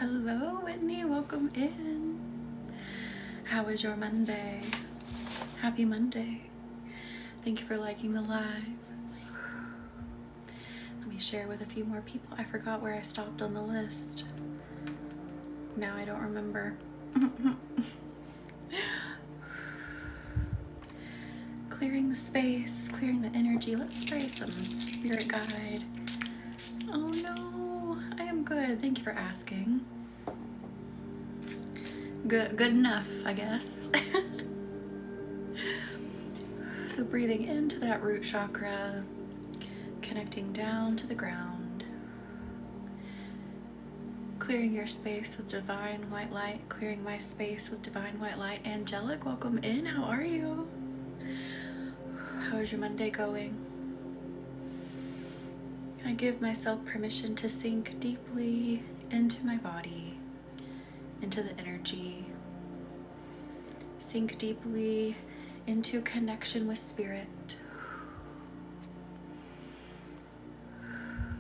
Hello, Whitney. Welcome in. How was your Monday? Happy Monday. Thank you for liking the live. Let me share with a few more people. I forgot where I stopped on the list. Now I don't remember. Clearing the space, clearing the energy. Let's try some spirit guide. Oh no, I am good. Thank you for asking. Good enough, I guess. So breathing into that root chakra, connecting down to the ground, clearing your space with divine white light, clearing my space with divine white light. Angelic, welcome in. How are you? How is your Monday going? I give myself permission to sink deeply into my body, into the energy. Sink deeply into connection with spirit.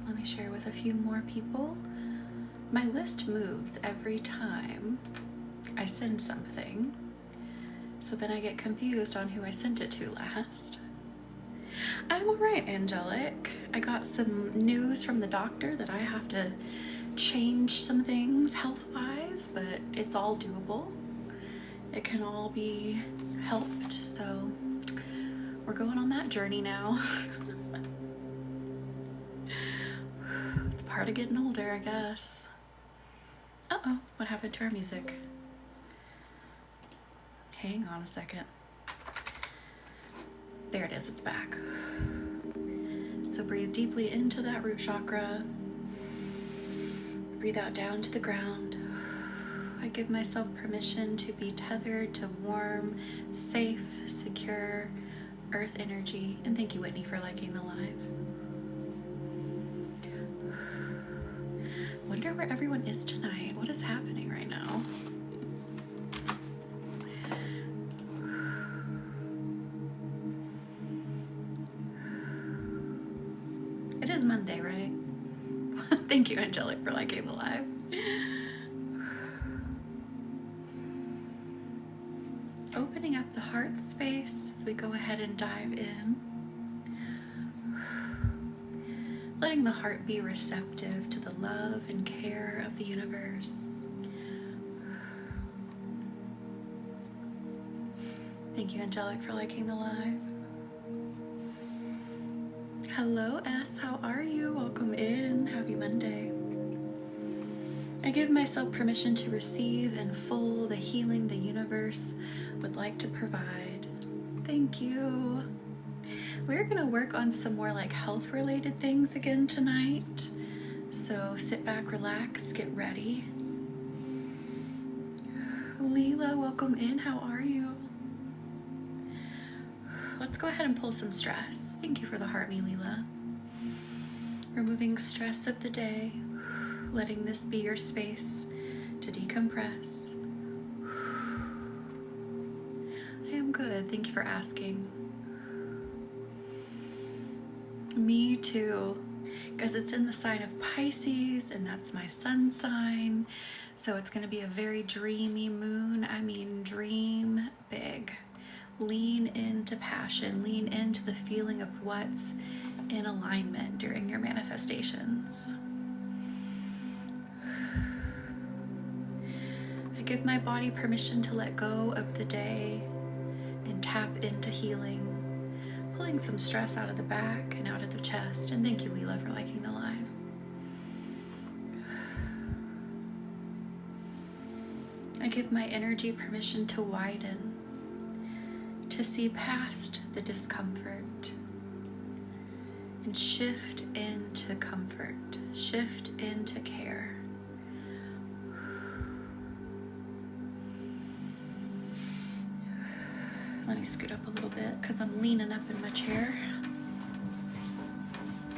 Let me share with a few more people. My list moves every time I send something, so then I get confused on who I sent it to last. I'm all right, Angelic. I got some news from the doctor that I have to change some things health-wise, but it's all doable. It can all be helped, so we're going on that journey now. It's part of getting older, I guess. Uh-oh, what happened to our music? Hang on a second. There it is, it's back. So breathe deeply into that root chakra. Breathe out down to the ground. I give myself permission to be tethered to warm, safe, secure earth energy. And thank you, Whitney, for liking the live. Wonder where everyone is tonight. What is happening right now? It is Monday, right? Thank you, Angelic, for liking the live. Opening up the heart space as we go ahead and dive in. Letting the heart be receptive to the love and care of the universe. Thank you, Angelic, for liking the live. Hello, S. How are you? Welcome in. Happy Monday. I give myself permission to receive in full the healing the universe would like to provide. Thank you. We're going to work on some more like health related things again tonight. So sit back, relax, get ready. Leela, welcome in. How are you? Let's go ahead and pull some stress. Thank you for the heart, me, Leela. Removing stress of the day, letting this be your space to decompress. I am good. Thank you for asking. Me too, because it's in the sign of Pisces, and that's my sun sign. So it's going to be a very dreamy moon. I mean, dream big. Lean into passion, lean into the feeling of what's in alignment during your manifestations. I give my body permission to let go of the day and tap into healing, pulling some stress out of the back and out of the chest. And thank you, Leela, for liking the live. I give my energy permission to widen, to see past the discomfort and shift into comfort, shift into care. Let me scoot up a little bit because I'm leaning up in my chair.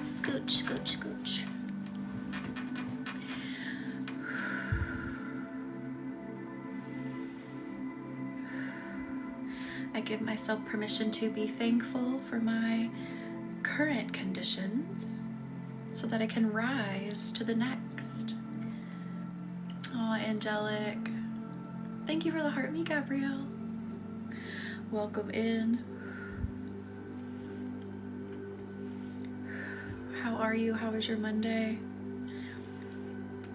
Scooch, scooch, scooch. I give myself permission to be thankful for my current conditions so that I can rise to the next. Oh, angelic. Thank you for the heart, me, Gabrielle. Welcome in. How are you? How was your Monday?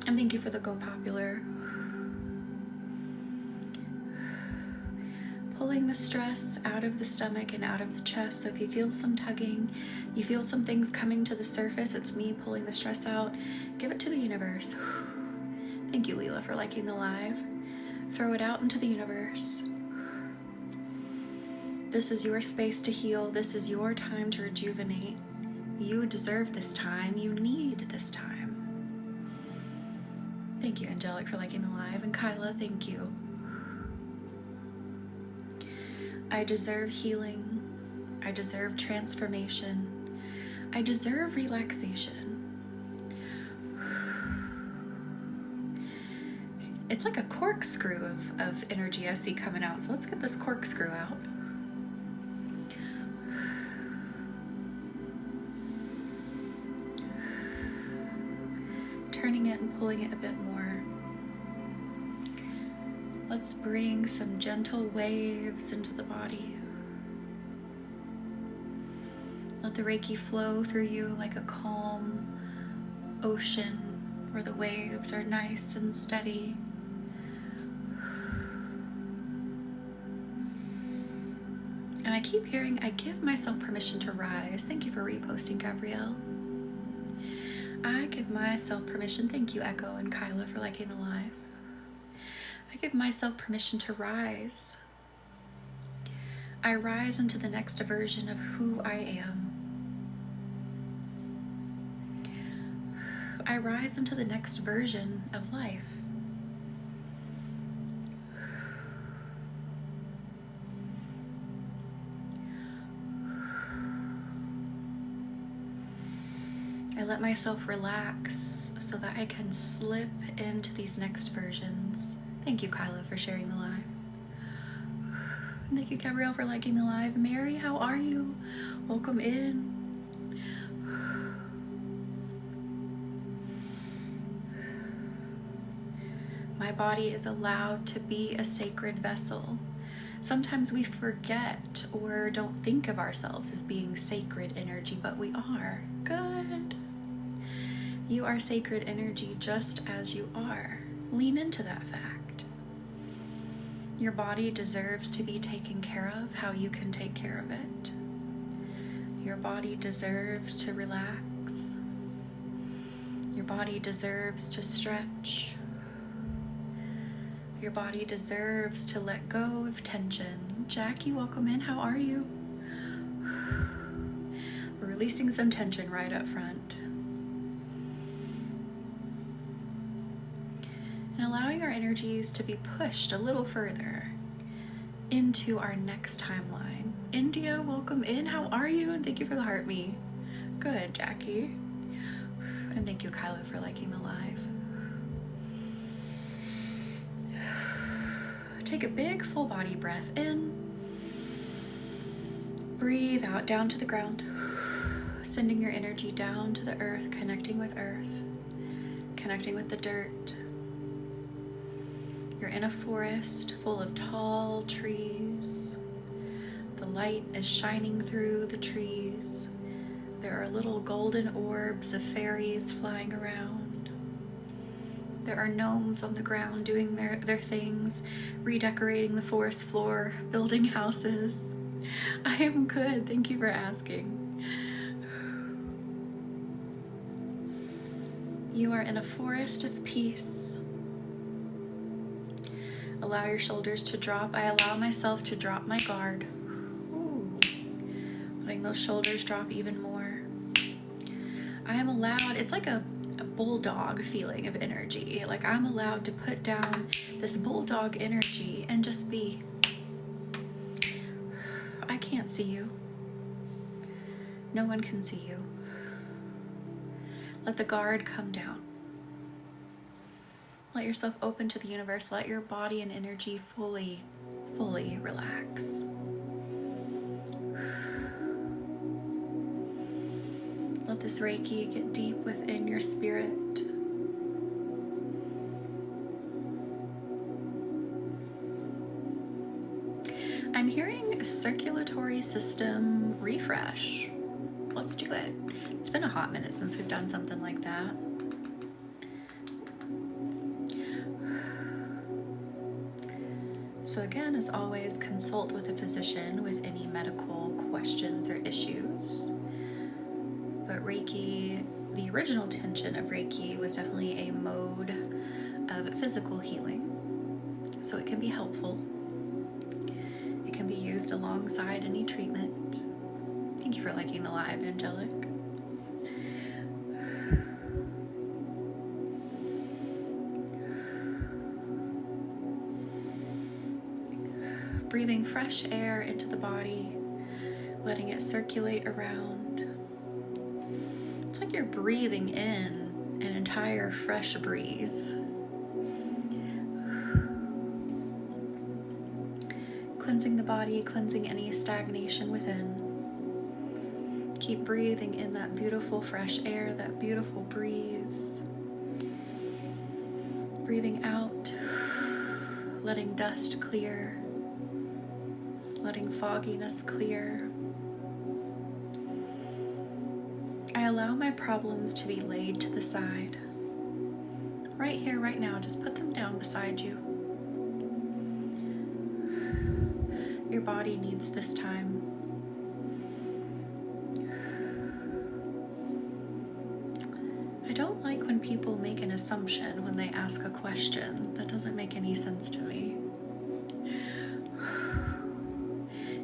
And thank you for the Go Popular. Pulling the stress out of the stomach and out of the chest. So if you feel some tugging, you feel some things coming to the surface, it's me pulling the stress out. Give it to the universe. Thank you, Leela, for liking the live. Throw it out into the universe. This is your space to heal. This is your time to rejuvenate. You deserve this time. You need this time. Thank you, Angelic, for liking the live. And Kyla, thank you. I deserve healing. I deserve transformation. I deserve relaxation. It's like a corkscrew of energy I see coming out. So let's get this corkscrew out. Turning it and pulling it a bit more. Let's bring some gentle waves into the body. Let the Reiki flow through you like a calm ocean where the waves are nice and steady. And I keep hearing, I give myself permission to rise. Thank you for reposting, Gabrielle. I give myself permission. Thank you, Echo and Kyla, for liking the live. I give myself permission to rise. I rise into the next version of who I am. I rise into the next version of life. I let myself relax so that I can slip into these next versions. Thank you, Kyla, for sharing the live. And thank you, Gabrielle, for liking the live. Mary, how are you? Welcome in. My body is allowed to be a sacred vessel. Sometimes we forget or don't think of ourselves as being sacred energy, but we are. Good. You are sacred energy just as you are. Lean into that fact. Your body deserves to be taken care of how you can take care of it. Your body deserves to relax. Your body deserves to stretch. Your body deserves to let go of tension. Jackie, welcome in. How are you? We're releasing some tension right up front. And allowing our energies to be pushed a little further into our next timeline. India, welcome in. How are you? And thank you for the heart me. Good, Jackie. And thank you, Kyla, for liking the live. Take a big full body breath in. Breathe out down to the ground. Sending your energy down to the earth, connecting with earth, connecting with the dirt. You're in a forest full of tall trees. The light is shining through the trees. There are little golden orbs of fairies flying around. There are gnomes on the ground doing their things, redecorating the forest floor, building houses. I am good, thank you for asking. You are in a forest of peace. Allow your shoulders to drop. I allow myself to drop my guard. Ooh. Letting those shoulders drop even more. I am allowed, it's like a bulldog feeling of energy. Like I'm allowed to put down this bulldog energy and just be. I can't see you. No one can see you. Let the guard come down. Let yourself open to the universe. Let your body and energy fully relax. Let this Reiki get deep within your spirit. a circulatory system refresh. Let's do it. It's been a hot minute since we've done something like that. So again, as always, consult with a physician with any medical questions or issues. But Reiki, the original intention of Reiki was definitely a mode of physical healing. So it can be helpful. It can be used alongside any treatment. Thank you for liking the live, Angelic. Breathing fresh air into the body, letting it circulate around. It's like you're breathing in an entire fresh breeze. Cleansing the body, cleansing any stagnation within. Keep breathing in that beautiful fresh air, that beautiful breeze. Breathing out, letting dust clear. Letting fogginess clear. I allow my problems to be laid to the side. Right here, right now, just put them down beside you. Your body needs this time. I don't like when people make an assumption when they ask a question. That doesn't make any sense to me.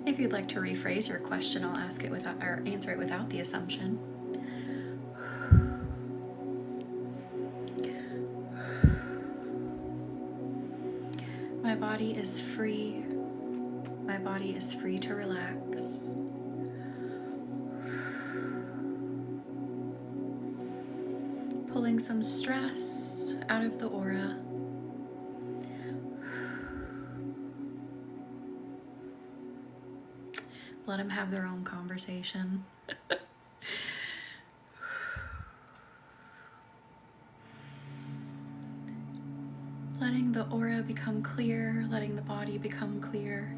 If you'd like to rephrase your question, I'll ask it without, or answer it without the assumption. My body is free. My body is free to relax. Pulling some stress out of the aura. Let them have their own conversation. Letting the aura become clear, letting the body become clear.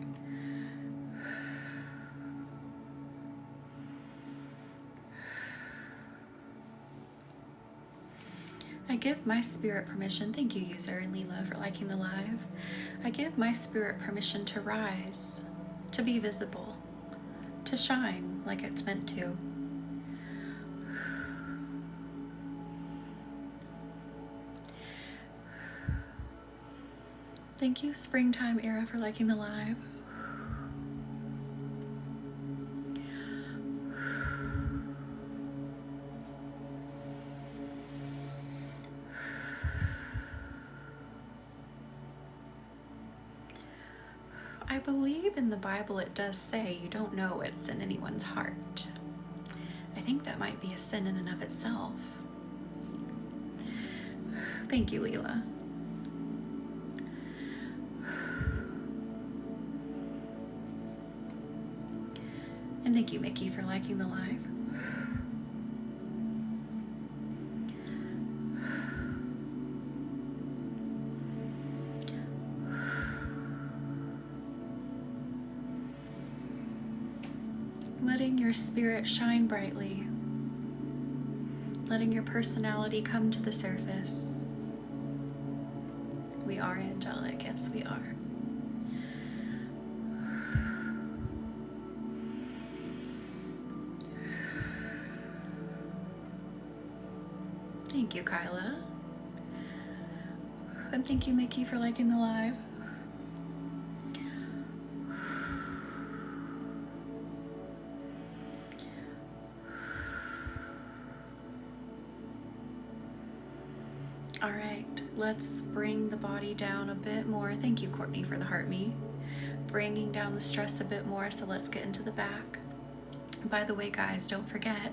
I give my spirit permission. Thank you, user and Leela, for liking the live. I give my spirit permission to rise, to be visible, to shine like it's meant to. Thank you, Springtime Era, for liking the live. I believe in the Bible it does say you don't know what's in anyone's heart. I think that might be a sin in and of itself. Thank you, Leela. And thank you, Mickey, for liking the live. Letting your spirit shine brightly. Letting your personality come to the surface. We are angelic, yes we are. Thank you, Kyla. And thank you, Mickey, for liking the live. All right, let's bring the body down a bit more. Thank you, Courtney, for the heart me. Bringing down the stress a bit more, so let's get into the back. By the way, guys, don't forget,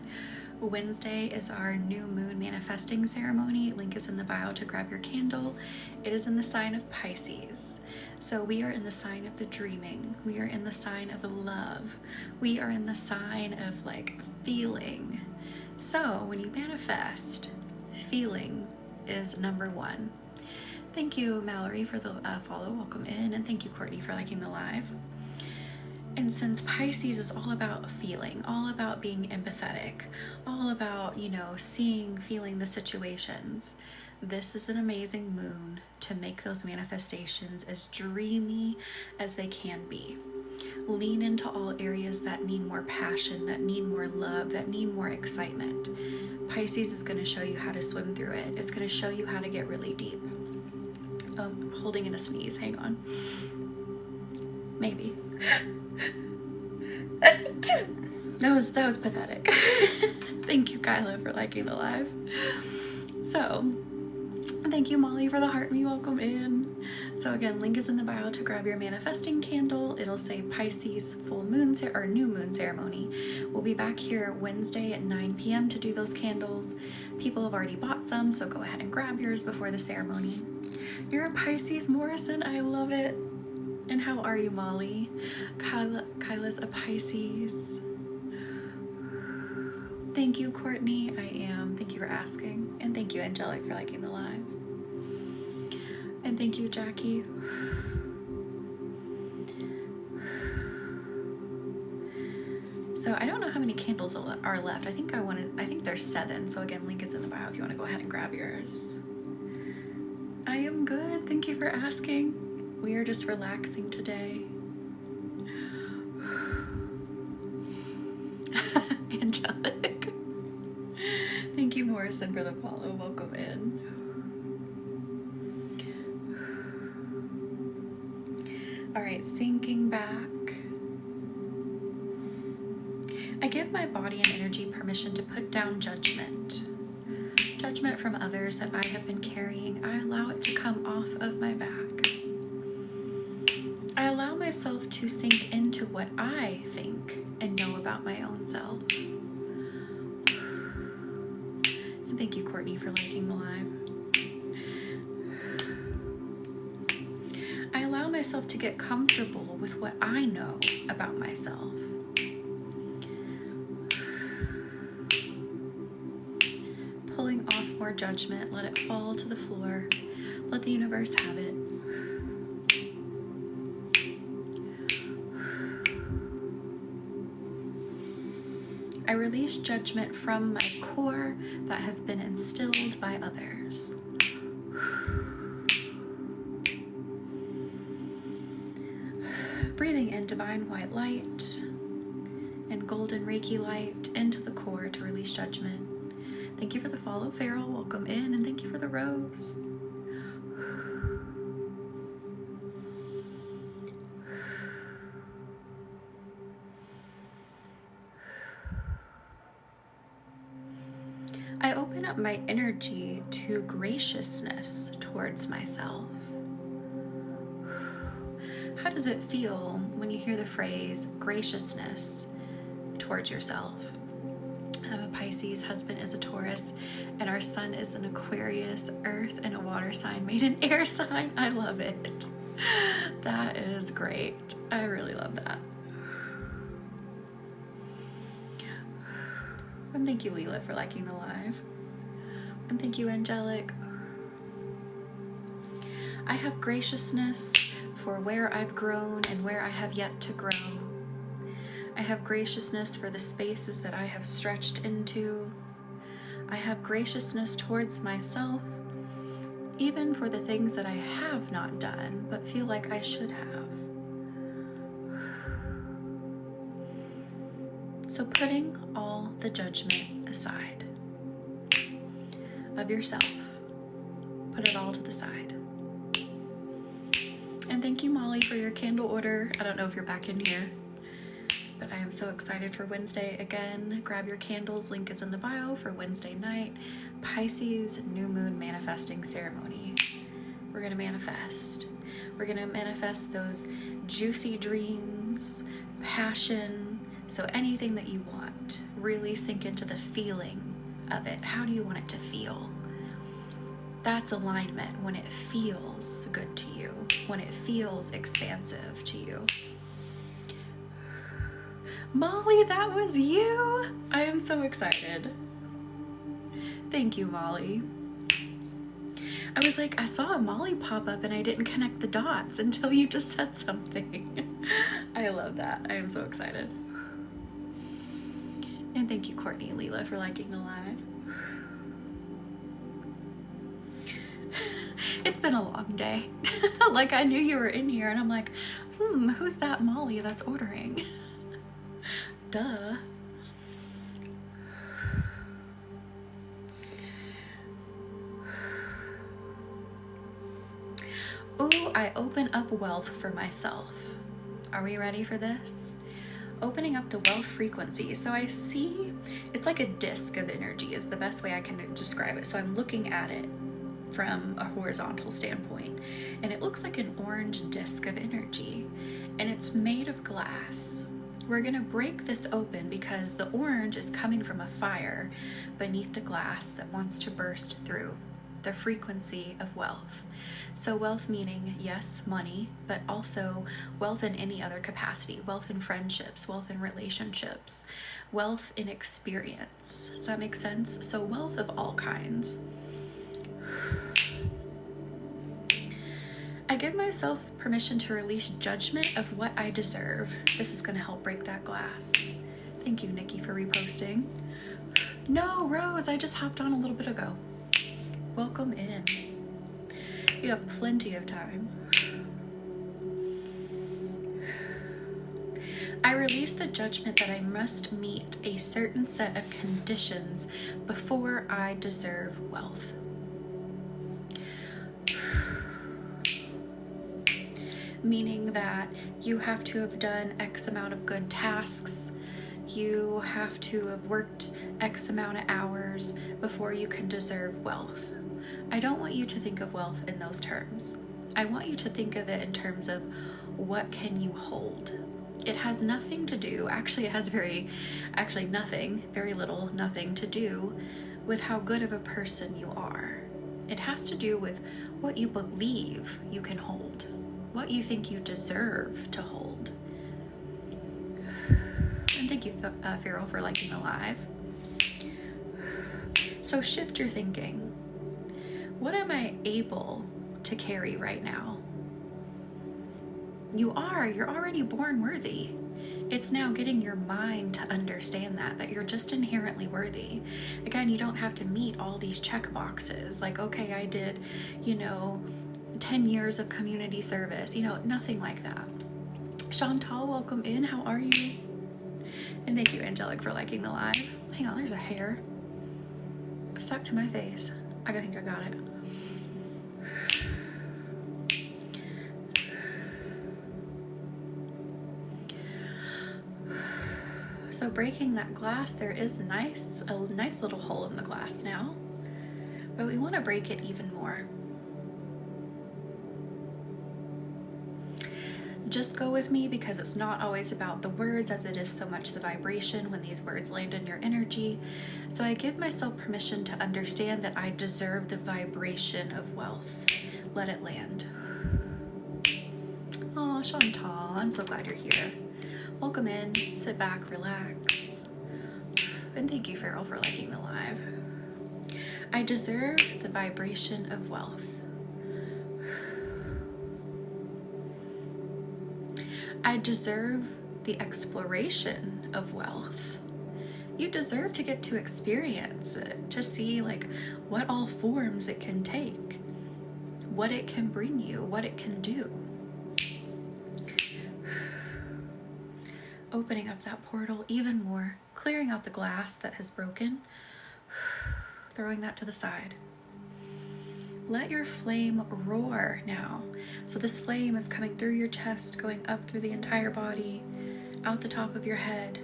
Wednesday is our new moon manifesting ceremony. Link is in the bio to grab your candle. It is in the sign of Pisces. So we are in the sign of the dreaming. We are in the sign of love. We are in the sign of like feeling. So when you manifest, feeling is number one. Thank you, Mallory, for the follow. Welcome in. And thank you, Courtney, for liking the live. And since Pisces is all about feeling, all about being empathetic, all about, seeing, feeling the situations, this is an amazing moon to make those manifestations as dreamy as they can be. Lean into all areas that need more passion, that need more love, that need more excitement. Pisces is going to show you how to swim through it. It's going to show you how to get really deep. Oh, I'm holding in a sneeze. Hang on. Maybe. That was pathetic. Thank you, Kyla, for liking the live. So, thank you, Molly, for the heart me. Welcome in. So again, link is in the bio to grab your manifesting candle. It'll say Pisces full moon or new moon ceremony. We'll be back here Wednesday at 9 p.m. to do those candles. People have already bought some, so go ahead and grab yours before the ceremony. You're a Pisces, Morrison. I love it. And how are you, Molly? Kyla's a Pisces. Thank you, Courtney. I am. Thank you for asking. And thank you, Angelic, for liking the live. And thank you, Jackie. So I don't know how many candles are left. I think there's 7. So again, link is in the bio if you want to go ahead and grab yours. I am good. Thank you for asking. We are just relaxing today. Angelic. Thank you, Morrison, for the follow. Welcome in. All right, sinking back. I give my body and energy permission to put down judgment. Judgment from others that I have been carrying. I allow it to come off of my back. I allow myself to sink into what I think and know about my own self. And thank you, Courtney, for liking the live. I allow myself to get comfortable with what I know about myself. Pulling off more judgment, let it fall to the floor. Let the universe have it. I release judgment from my core that has been instilled by others. Breathing in divine white light and golden Reiki light into the core to release judgment. Thank you for the follow, Farrell. Welcome in, and thank you for the rose. I open up my energy to graciousness towards myself. How does it feel when you hear the phrase graciousness towards yourself? I'm a Pisces, husband is a Taurus, and our sun is an Aquarius, earth and a water sign made an air sign. I love it. That is great. I really love that. And thank you, Leela, for liking the live. And thank you, Angelic. I have graciousness for where I've grown and where I have yet to grow. I have graciousness for the spaces that I have stretched into. I have graciousness towards myself, even for the things that I have not done, but feel like I should have. So putting all the judgment aside of yourself, put it all to the side. And thank you, Molly, for your candle order. I don't know if you're back in here, but I am so excited for Wednesday. Again, grab your candles. Link is in the bio for Wednesday night. Pisces new moon manifesting ceremony. We're going to manifest. We're going to manifest those juicy dreams, passion. So anything that you want, really sink into the feeling of it. How do you want it to feel? That's alignment, when it feels good to you, when it feels expansive to you. Molly, that was you. I am so excited. Thank you, Molly. I was like, I saw a Molly pop up and I didn't connect the dots until you just said something. I love that. I am so excited. And thank you, Courtney and Leela, for liking the live. It's been a long day. Like, I knew you were in here, and I'm like, who's that Molly that's ordering? Duh. Ooh, I open up wealth for myself. Are we ready for this? Opening up the wealth frequency. So I see it's like a disc of energy is the best way I can describe it. So I'm looking at it from a horizontal standpoint, and it looks like an orange disc of energy, and it's made of glass. We're gonna break this open because the orange is coming from a fire beneath the glass that wants to burst through the frequency of wealth. So wealth meaning, yes, money, but also wealth in any other capacity, wealth in friendships, wealth in relationships, wealth in experience. Does that make sense? So wealth of all kinds. I give myself permission to release judgment of what I deserve. This is going to help break that glass. Thank you, Nikki, for reposting. No, Rose, I just hopped on a little bit ago. Welcome in. You have plenty of time. I release the judgment that I must meet a certain set of conditions before I deserve wealth. Meaning that you have to have done X amount of good tasks, you have to have worked X amount of hours before you can deserve wealth. I don't want you to think of wealth in those terms. I want you to think of it in terms of what can you hold. It has nothing to do, actually it has nothing, very little, nothing to do with how good of a person you are. It has to do with what you believe you can hold, what you think you deserve to hold. And thank you, Farrell, for liking the live. So shift your thinking. What am I able to carry right now? You're already born worthy. It's now getting your mind to understand that you're just inherently worthy. Again, you don't have to meet all these check boxes. Like, okay, I did, 10 years of community service, nothing like that. Chantal, welcome in. How are you? And thank you, Angelic, for liking the live. Hang on, there's a hair stuck to my face. I think I got it. So breaking that glass, there is a nice little hole in the glass now, but we want to break it even more. Just go with me, because it's not always about the words as it is so much the vibration when these words land in your energy. So I give myself permission to understand that I deserve the vibration of wealth. Let it land. Oh, Chantal, I'm so glad you're here. Welcome in, sit back, relax. And thank you, Farrell, for liking the live. I deserve the vibration of wealth. I deserve the exploration of wealth. You deserve to get to experience it, to see what all forms it can take, what it can bring you, what it can do. Opening up that portal even more, clearing out the glass that has broken, throwing that to the side. Let your flame roar now. So this flame is coming through your chest, going up through the entire body, out the top of your head,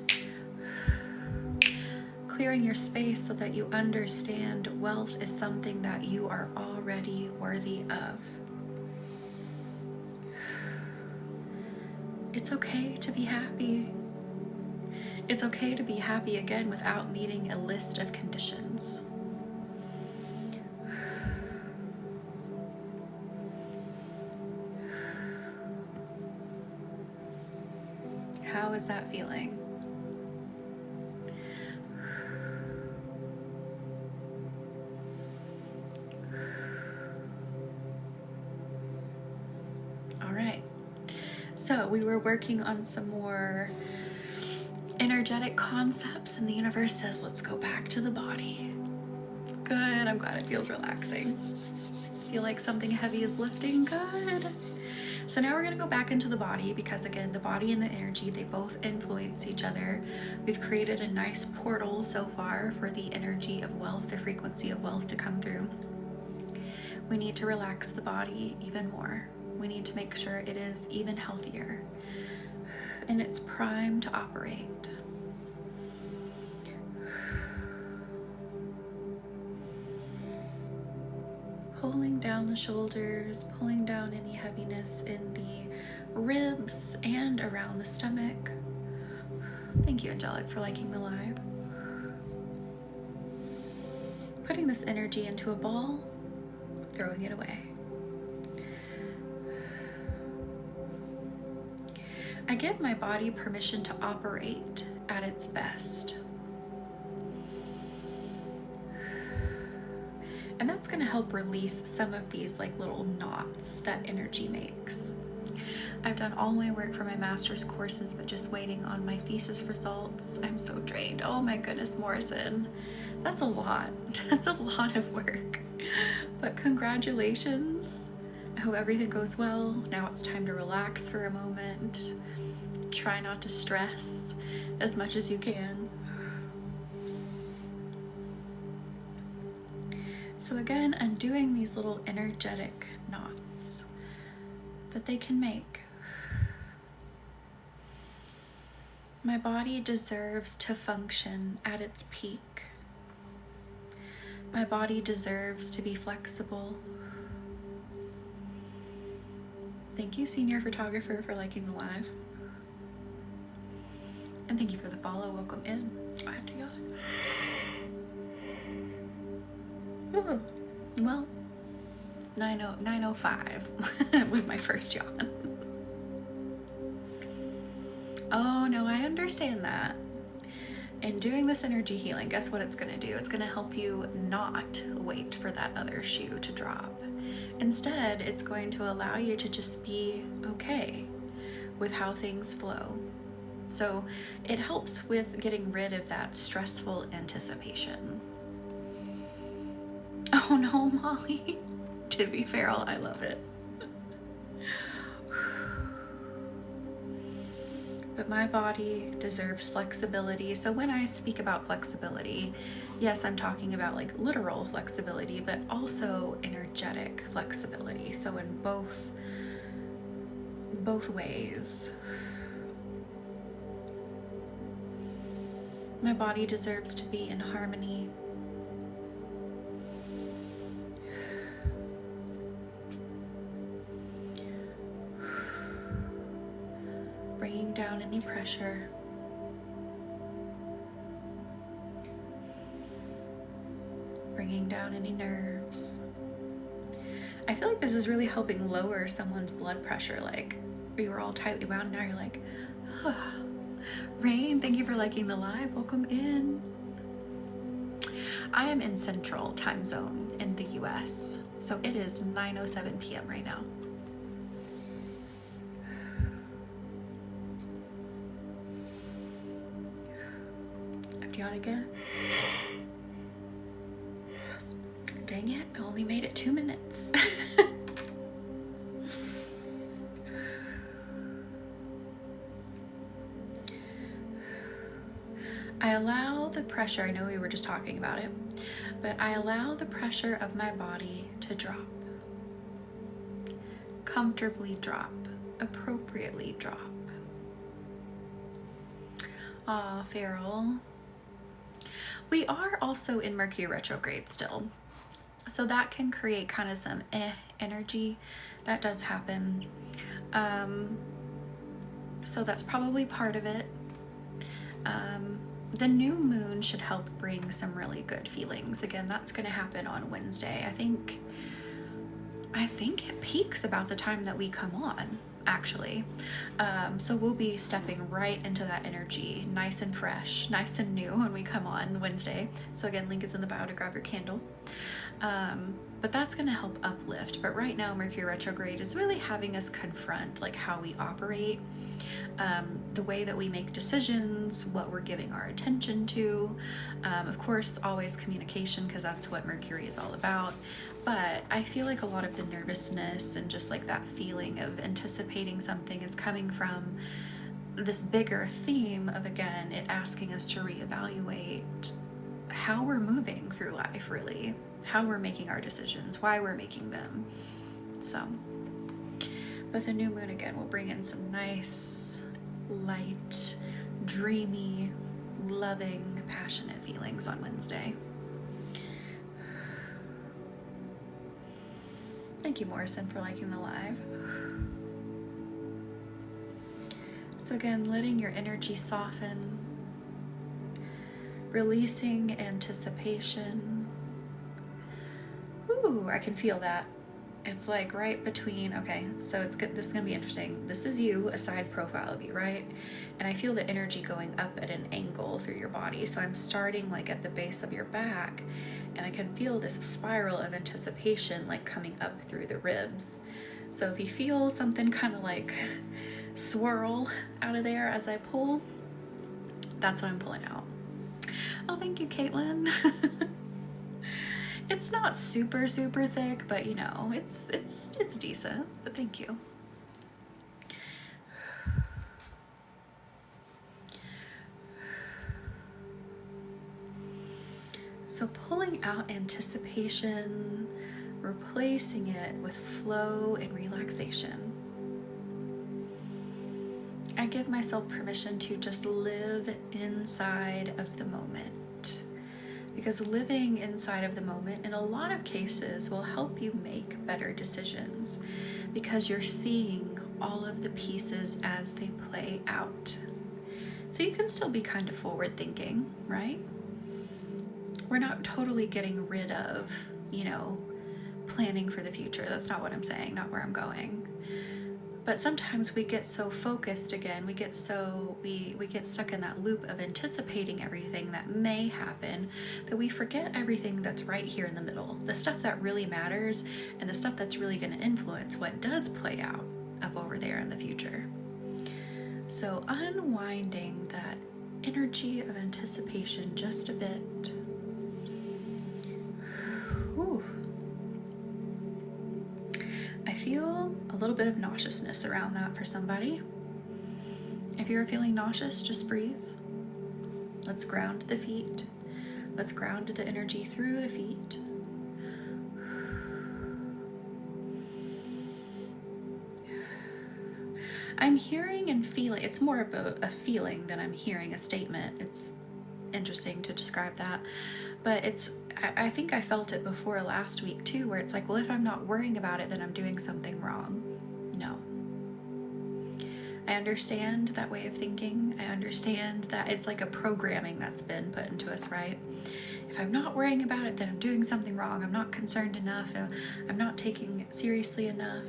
clearing your space so that you understand wealth is something that you are already worthy of. It's okay to be happy. It's okay to be happy again without needing a list of conditions. How is that feeling? All right. So we were working on some more energetic concepts, and the universe says, let's go back to the body. Good, I'm glad it feels relaxing. Feel like something heavy is lifting, good. So now we're gonna go back into the body, because again, the body and the energy, they both influence each other. We've created a nice portal so far for the energy of wealth, the frequency of wealth to come through. We need to relax the body even more. We need to make sure it is even healthier and it's primed to operate. Pulling down the shoulders, pulling down any heaviness in the ribs and around the stomach. Thank you, Angelic, for liking the live. Putting this energy into a ball, throwing it away. I give my body permission to operate at its best. And that's going to help release some of these like little knots that energy makes. I've done all my work for my master's courses, but just waiting on my thesis results. I'm so drained. Oh my goodness, Morrison. That's a lot. That's a lot of work. But congratulations. I hope everything goes well. Now it's time to relax for a moment. Try not to stress as much as you can. So again, undoing these little energetic knots that they can make. My body deserves to function at its peak. My body deserves to be flexible. Thank you, senior photographer, for liking the live. And thank you for the follow. Welcome in. I have to yawn. Well, 9:05 was my first yawn. Oh no, I understand that. And doing this energy healing, guess what it's going to do? It's going to help you not wait for that other shoe to drop. Instead, it's going to allow you to just be okay with how things flow. So it helps with getting rid of that stressful anticipation. Oh no, Molly. To be feral, I love it. But my body deserves flexibility. So when I speak about flexibility, yes, I'm talking about like literal flexibility, but also energetic flexibility. So in both ways. My body deserves to be in harmony. Bringing down any pressure. Bringing down any nerves. I feel like this is really helping lower someone's blood pressure. Like, we were all tightly wound, now you're like, oh. Rain, thank you for liking the live. Welcome in. I am in Central Time Zone in the US, so it is 9:07 p.m. right now. Yawn again. Dang it, I only made it 2 minutes. I allow the pressure, I know we were just talking about it, but I allow the pressure of my body to drop. Comfortably drop, appropriately drop. Aw, feral. We are also in Mercury retrograde still. So that can create kind of some energy. That does happen. So that's probably part of it. The new moon should help bring some really good feelings. Again, that's going to happen on Wednesday. I think it peaks about the time that we come on, actually. So we'll be stepping right into that energy, nice and fresh, nice and new when we come on Wednesday. So again, link is in the bio to grab your candle. but that's going to help uplift. But right now, Mercury retrograde is really having us confront like how we operate, the way that we make decisions, what we're giving our attention to. Of course, always communication, because that's what Mercury is all about. But I feel like a lot of the nervousness and just like that feeling of anticipating something is coming from this bigger theme of, again, it asking us to reevaluate how we're moving through life, really, how we're making our decisions, why we're making them. So with the new moon, again, we'll bring in some nice, light, dreamy, loving, passionate feelings on Wednesday. Thank you, Morrison, for liking the live. So again, letting your energy soften, releasing anticipation. Ooh, I can feel that. It's like right between, okay, so it's good. This is gonna be interesting. This is you, a side profile of you, right? And I feel the energy going up at an angle through your body. So I'm starting like at the base of your back, and I can feel this spiral of anticipation like coming up through the ribs. So if you feel something kind of like swirl out of there as I pull, that's what I'm pulling out. Oh, thank you, Caitlin. It's not super thick, but you know, it's decent, but thank you. So pulling out anticipation, replacing it with flow and relaxation. I give myself permission to just live inside of the moment, because living inside of the moment in a lot of cases will help you make better decisions, because you're seeing all of the pieces as they play out. So you can still be kind of forward thinking, right? We're not totally getting rid of, you know, planning for the future. That's not what I'm saying, not where I'm going. But sometimes we get so focused, again, we get stuck in that loop of anticipating everything that may happen, that we forget everything that's right here in the middle, the stuff that really matters and the stuff that's really going to influence what does play out up over there in the future. So unwinding that energy of anticipation just a bit. Whew. I feel a little bit of nauseousness around that for somebody. If you're feeling nauseous, just breathe. Let's ground the feet. Let's ground the energy through the feet. I'm hearing and feeling, it's more of a feeling than I'm hearing a statement. It's interesting to describe that, but I think I felt it before last week too, where it's like, well, if I'm not worrying about it, then I'm doing something wrong. No. I understand that way of thinking. I understand that it's like a programming that's been put into us, right? If I'm not worrying about it, then I'm doing something wrong. I'm not concerned enough. I'm not taking it seriously enough.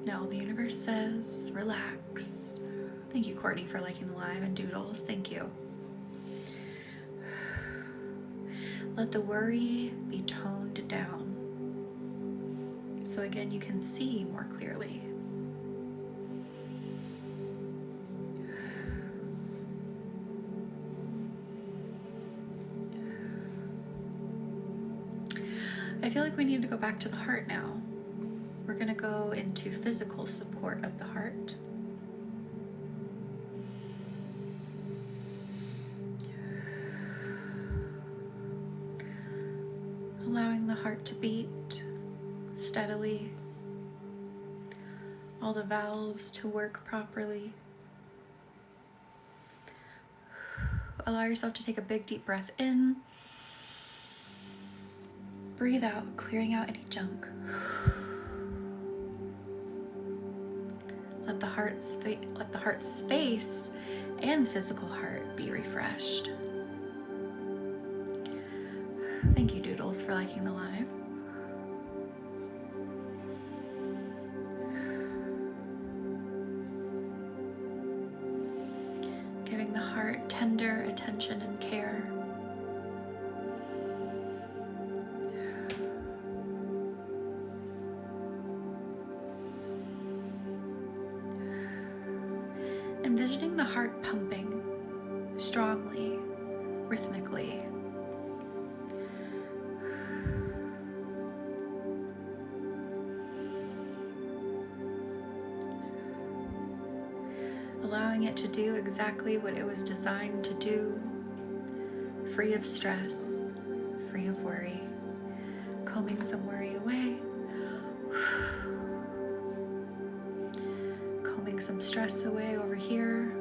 No, the universe says, relax. Thank you, Courtney, for liking the live and doodles. Thank you. Let the worry be toned down. So again, you can see more clearly. I feel like we need to go back to the heart now. We're going to go into physical support of the heart. Allowing the heart to beat steadily, all the valves to work properly. Allow yourself to take a big deep breath in. Breathe out, clearing out any junk. Let the heart space and the physical heart be refreshed. Thank you, Doodles, for liking the live. Giving the heart tender attention and care. strongly, rhythmically. Allowing it to do exactly what it was designed to do, free of stress, free of worry, combing some worry away, combing some stress away over here.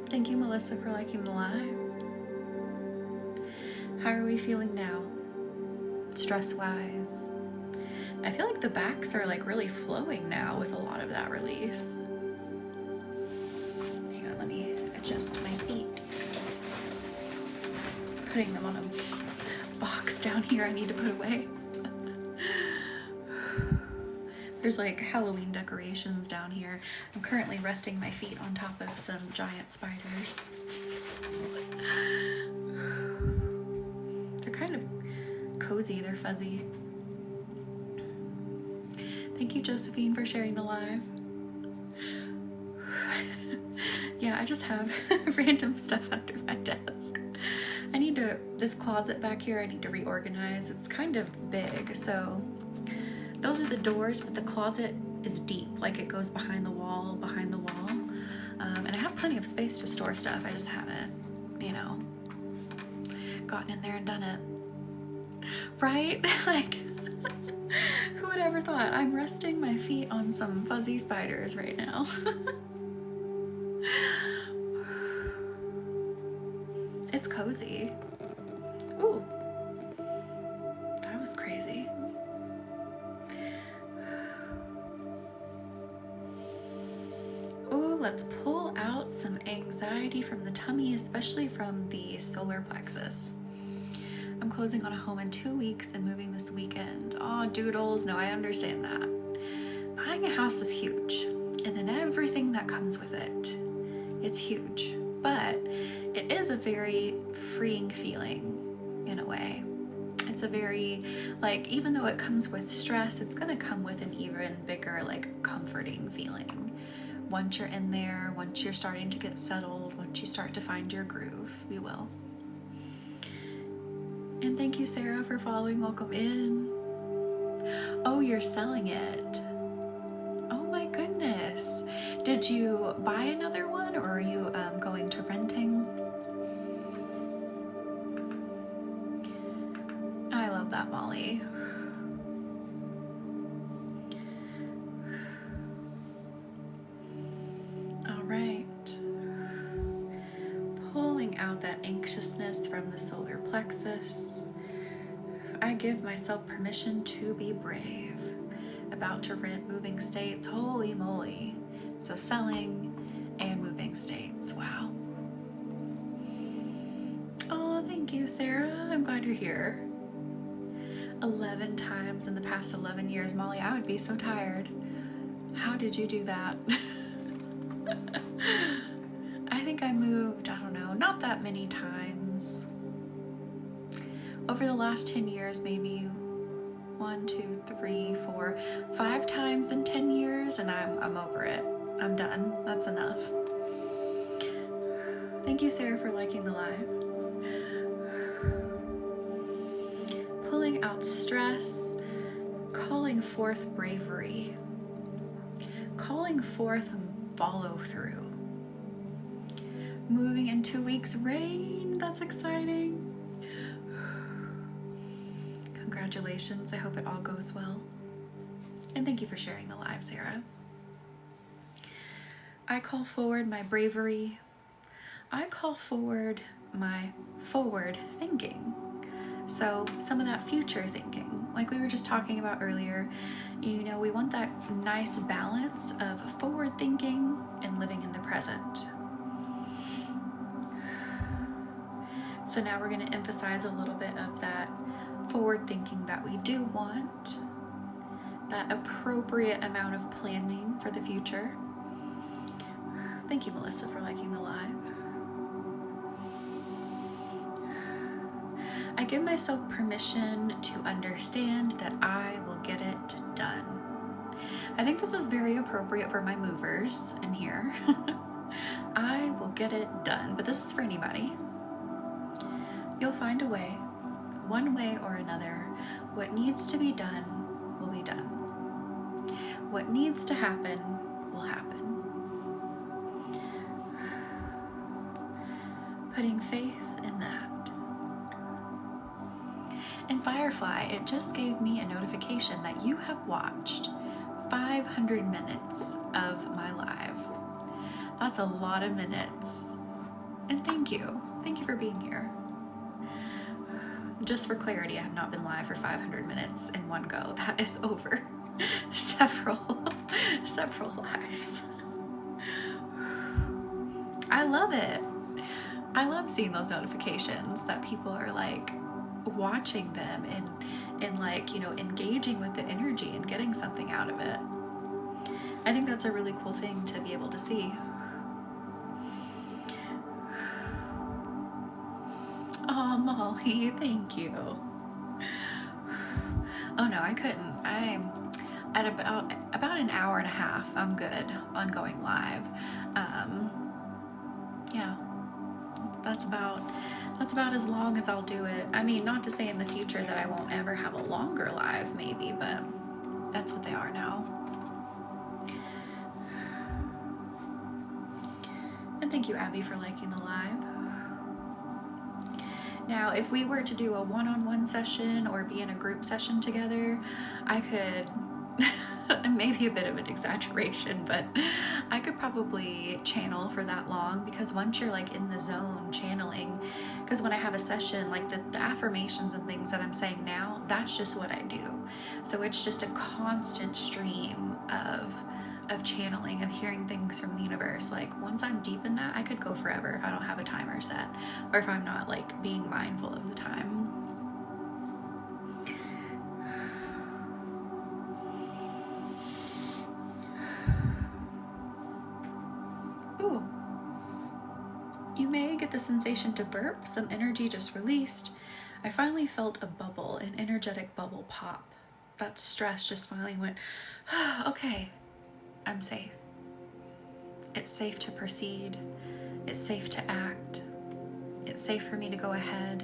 Thank you, Melissa, for liking the live. How are we feeling now, stress-wise? I feel like the backs are like really flowing now with a lot of that release. Hang on, let me adjust my feet. Putting them on a box down here I need to put away. There's like Halloween decorations down here. I'm currently resting my feet on top of some giant spiders. They're kind of cozy, they're fuzzy. Thank you, Josephine, for sharing the live. Yeah, I just have random stuff under my desk. I need to, this closet back here, I need to reorganize. It's kind of big, so those are the doors, but the closet is deep, like it goes behind the wall, and I have plenty of space to store stuff. I just haven't, you know, gotten in there and done it. Right? Like, who would ever thought? I'm resting my feet on some fuzzy spiders right now. It's cozy. Ooh, that was crazy. Ooh, let's pull out some anxiety from the tummy, especially from the solar plexus. I'm closing on a home in 2 weeks and moving this weekend. Oh, doodles. No, I understand that. Buying a house is huge, and then everything that comes with it. It's huge, but it is a very freeing feeling in a way. It's a very, like, even though it comes with stress, it's gonna come with an even bigger, like, comforting feeling. Once you're in there, once you're starting to get settled, once you start to find your groove, we will. And thank you, Sarah, for following. Welcome in. Oh, you're selling it. Oh my goodness. Did you buy another one, or are you going to renting? I love that, Molly. All right. Pulling out that anxiousness from the solar plexus. I give myself permission to be brave. About to rent moving states. Holy moly. So selling and moving states. Wow. Oh, thank you, Sarah. I'm glad you're here. 11 times in the past 11 years. Molly, I would be so tired. How did you do that? I think I moved, I don't know, not that many times. Over the last 10 years, maybe 1, 2, 3, 4, 5 times in 10 years, and I'm over it. I'm done. That's enough. Thank you, Sarah, for liking the live. Pulling out stress, calling forth bravery, calling forth follow through. Moving in 2 weeks, rain. That's exciting. Congratulations. I hope it all goes well. And thank you for sharing the live, Sarah. I call forward my bravery. I call forward my forward thinking. So some of that future thinking, like we were just talking about earlier, you know, we want that nice balance of forward thinking and living in the present. So now we're going to emphasize a little bit of that forward thinking that we do want, that appropriate amount of planning for the future. Thank you, Melissa, for liking the live. I give myself permission to understand that I will get it done. I think this is very appropriate for my movers in here. I will get it done, but this is for anybody. You'll find a way, one way or another. What needs to be done will be done. What needs to happen will happen. Putting faith in that. And Firefly, it just gave me a notification that you have watched 500 minutes of my live. That's a lot of minutes. And thank you. Thank you for being here. Just for clarity, I have not been live for 500 minutes in one go. That is over several lives. I love it. I love seeing those notifications that people are like watching them and like, you know, engaging with the energy and getting something out of it. I think that's a really cool thing to be able to see. Oh, Molly, thank you. Oh no, I couldn't. I'm at about an hour and a half. I'm good on going live. Yeah, that's about as long as I'll do it. I mean, not to say in the future that I won't ever have a longer live, maybe, but that's what they are now. And thank you, Abby, for liking the live. Now, if we were to do a one-on-one session or be in a group session together, I could, maybe a bit of an exaggeration, but I could probably channel for that long, because once you're like in the zone channeling, because when I have a session, like the affirmations and things that I'm saying now, that's just what I do. So it's just a constant stream of channeling, of hearing things from the universe. Like once I'm deep in that, I could go forever if I don't have a timer set, or if I'm not like being mindful of the time. Ooh. You may get the sensation to burp, some energy just released. I finally felt a bubble, an energetic bubble pop. That stress just finally went, okay, I'm safe. It's safe to proceed. It's safe to act. It's safe for me to go ahead.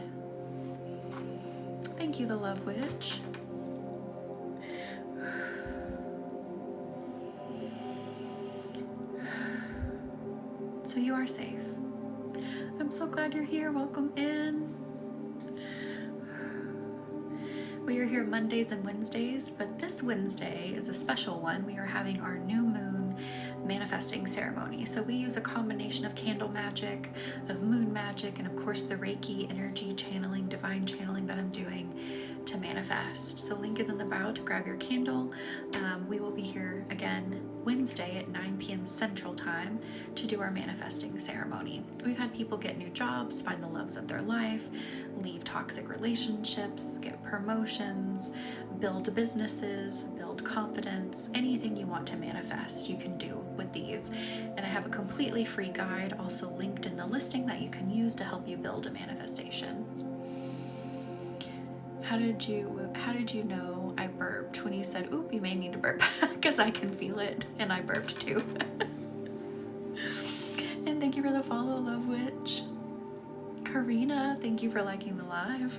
Thank you, the Love Witch. So you are safe. I'm so glad you're here. Welcome in. We are here Mondays and Wednesdays, but this Wednesday is a special one. We are having our new moon manifesting ceremony. So we use a combination of candle magic, of moon magic, and of course the Reiki energy channeling, divine channeling that I'm doing to manifest. So link is in the bio to grab your candle. We will be here again Wednesday at 9 p.m. Central Time to do our manifesting ceremony. We've had people get new jobs, find the loves of their life, leave toxic relationships, get promotions, build businesses, build confidence. Anything you want to manifest, you can do with these. And I have a completely free guide also linked in the listing that you can use to help you build a manifestation. How did you know I burped when you said, oop, you may need to burp? Because I can feel it, and I burped too. And thank you for the follow, Love Witch. Karina, thank you for liking the live.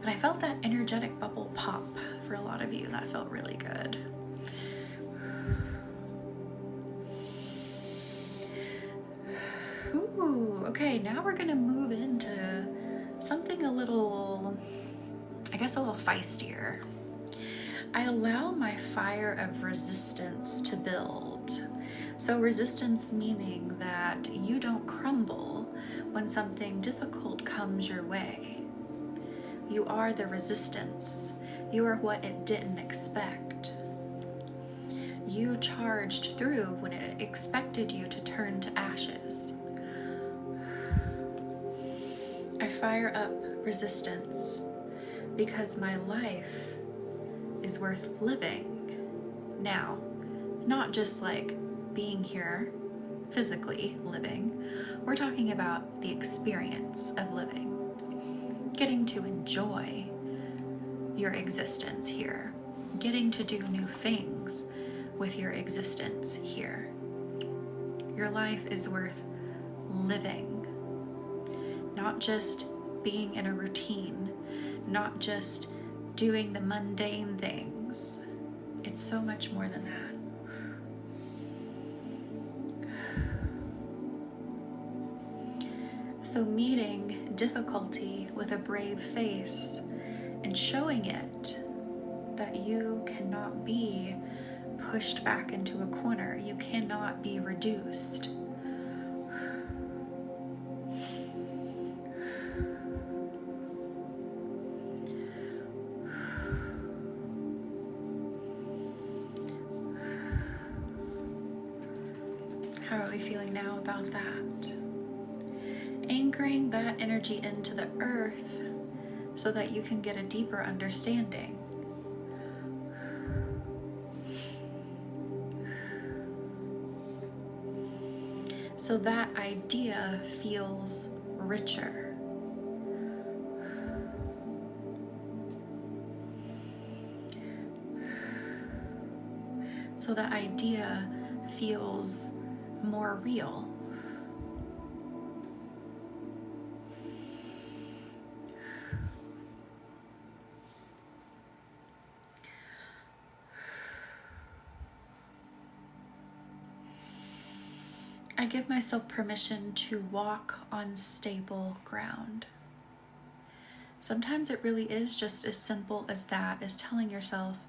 But I felt that energetic bubble pop for a lot of you. That felt really good. Ooh, okay, now we're gonna move into something a little, I guess a little feistier. I allow my fire of resistance to build. So resistance meaning that you don't crumble when something difficult comes your way. You are the resistance. You are what it didn't expect. you charged through when it expected you to turn to ashes. I fire up resistance because my life is worth living now, not just like being here physically living. We're talking about the experience of living, getting to enjoy your existence here, getting to do new things with your existence here. Your life is worth living, not just being in a routine, not just doing the mundane things. It's so much more than that. So meeting difficulty with a brave face and showing it that you cannot be pushed back into a corner. You cannot be reduced. How are we feeling now about that? Anchoring that energy into the earth so that you can get a deeper understanding. So that idea feels richer. So that idea feels more real. I give myself permission to walk on stable ground. Sometimes it really is just as simple as that, as telling yourself,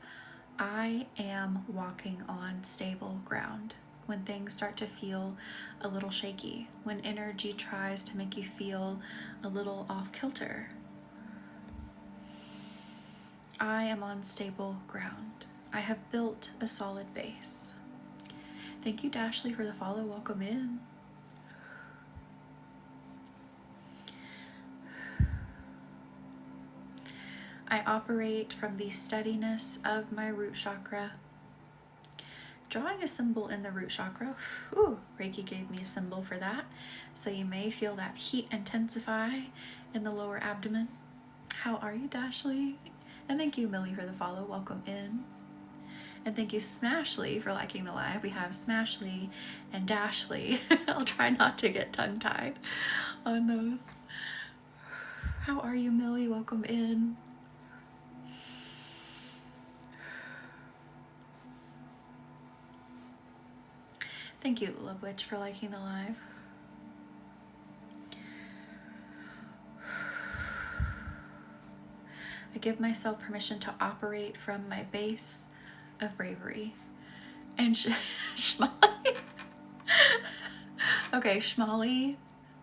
I am walking on stable ground. When things start to feel a little shaky, when energy tries to make you feel a little off kilter, I am on stable ground. I have built a solid base. Thank you, Dashley, for the follow. Welcome in. I operate from the steadiness of my root chakra. Drawing a symbol in the root chakra. Ooh, Reiki gave me a symbol for that. So you may feel that heat intensify in the lower abdomen. How are you, Dashley? And thank you, Millie, for the follow. Welcome in. And thank you, Smashly, for liking the live. We have Smashly and Dashley. I'll try not to get tongue-tied on those. How are you, Millie? Welcome in. Thank you, Love Witch, for liking the live. I give myself permission to operate from my base of bravery. And Shmally. Okay, Shmally,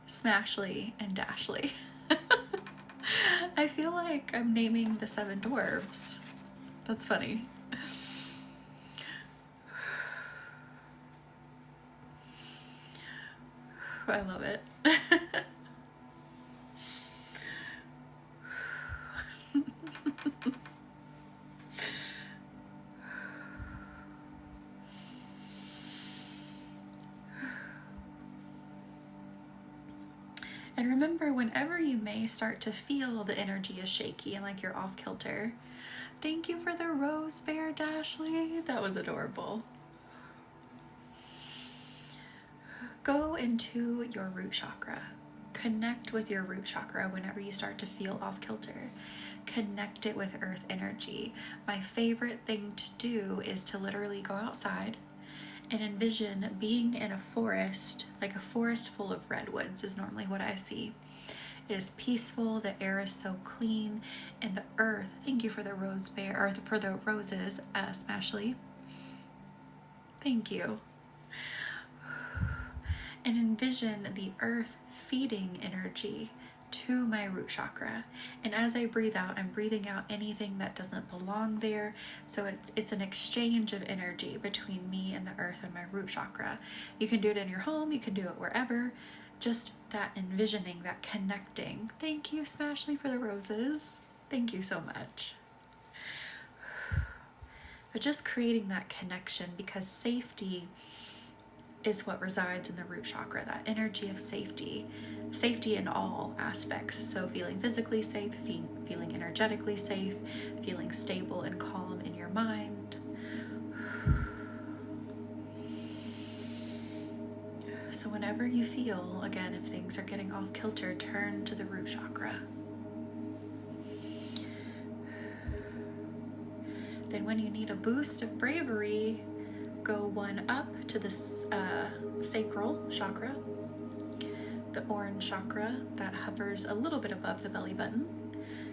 Smashly, and Dashley. I feel like I'm naming the 7 dwarves. That's funny. I love it. And remember, whenever you may start to feel the energy is shaky and like you're off kilter, thank you for the rose bear, Dashley. That was adorable. Go into your root chakra. Connect with your root chakra whenever you start to feel off kilter. Connect it with earth energy. My favorite thing to do is to literally go outside and envision being in a forest, like a forest full of redwoods is normally what I see. It is peaceful, the air is so clean, and the earth, thank you for the rose bear, or for the roses, Smashly. Thank you. And envision the earth feeding energy to my root chakra. And as I breathe out, I'm breathing out anything that doesn't belong there. So it's an exchange of energy between me and the earth and my root chakra. You can do it in your home, you can do it wherever. Just that envisioning, that connecting. Thank you, Smashley, for the roses. Thank you so much. But just creating that connection, because safety is what resides in the root chakra, that energy of safety in all aspects. So feeling physically safe, feeling energetically safe, feeling stable and calm in your mind. So whenever you feel, again, if things are getting off kilter, turn to the root chakra. Then when you need a boost of bravery, go one up to the sacral chakra, the orange chakra that hovers a little bit above the belly button.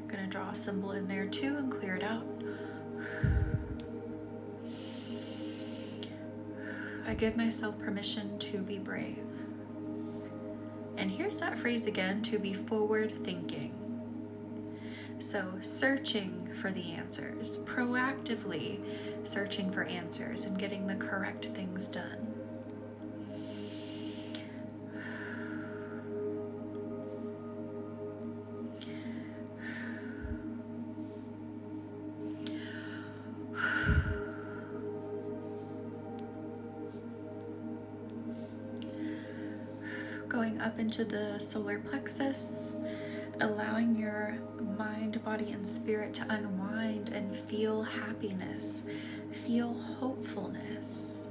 I'm gonna draw a symbol in there too and clear it out. I give myself permission to be brave. And here's that phrase again, to be forward thinking. So searching for the answers, proactively searching for answers and getting the correct things done. Going up into the solar plexus, allowing your mind, body, and spirit to unwind and feel happiness, feel hopefulness,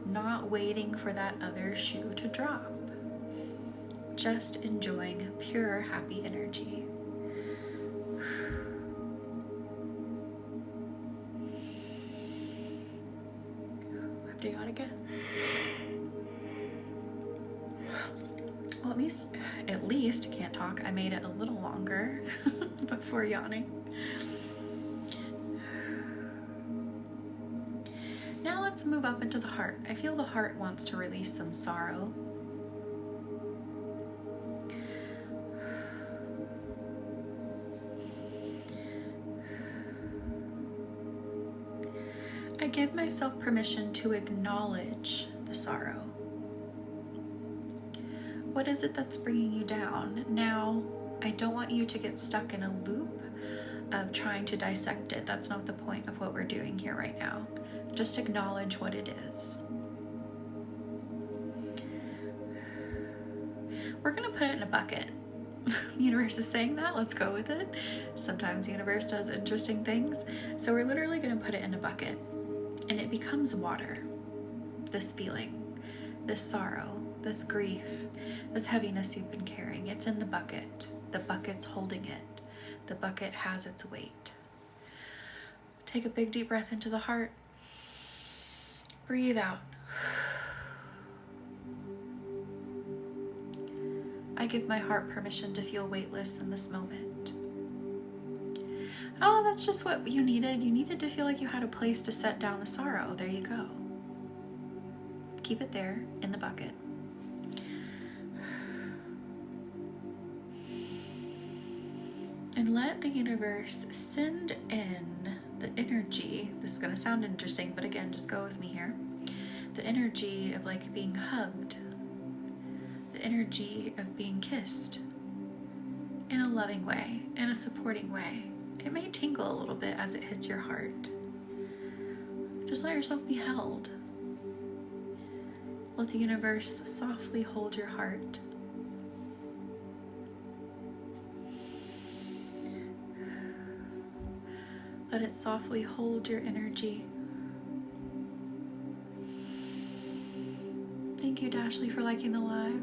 not waiting for that other shoe to drop, just enjoying pure happy energy. Have to yawn again. Well, at least, can't talk, I made it a little longer before yawning. Now let's move up into the heart. I feel the heart wants to release some sorrow. I give myself permission to acknowledge the sorrow. What is it that's bringing you down? Now, I don't want you to get stuck in a loop of trying to dissect it. That's not the point of what we're doing here right now. Just acknowledge what it is. We're gonna put it in a bucket. The universe is saying that, let's go with it. Sometimes the universe does interesting things. So we're literally gonna put it in a bucket and it becomes water. This feeling, this sorrow, this grief, this heaviness you've been carrying, it's in the bucket. The bucket's holding it. The bucket has its weight. Take a big deep breath into the heart. Breathe out. I give my heart permission to feel weightless in this moment. Oh, that's just what you needed. You needed to feel like you had a place to set down the sorrow. There you go. Keep it there in the bucket. And let the universe send in the energy. This is going to sound interesting, but again, just go with me here. The energy of like being hugged. The energy of being kissed. In a loving way, in a supporting way. It may tingle a little bit as it hits your heart. Just let yourself be held. Let the universe softly hold your heart. Let it softly hold your energy. Thank you, Dashley, for liking the live.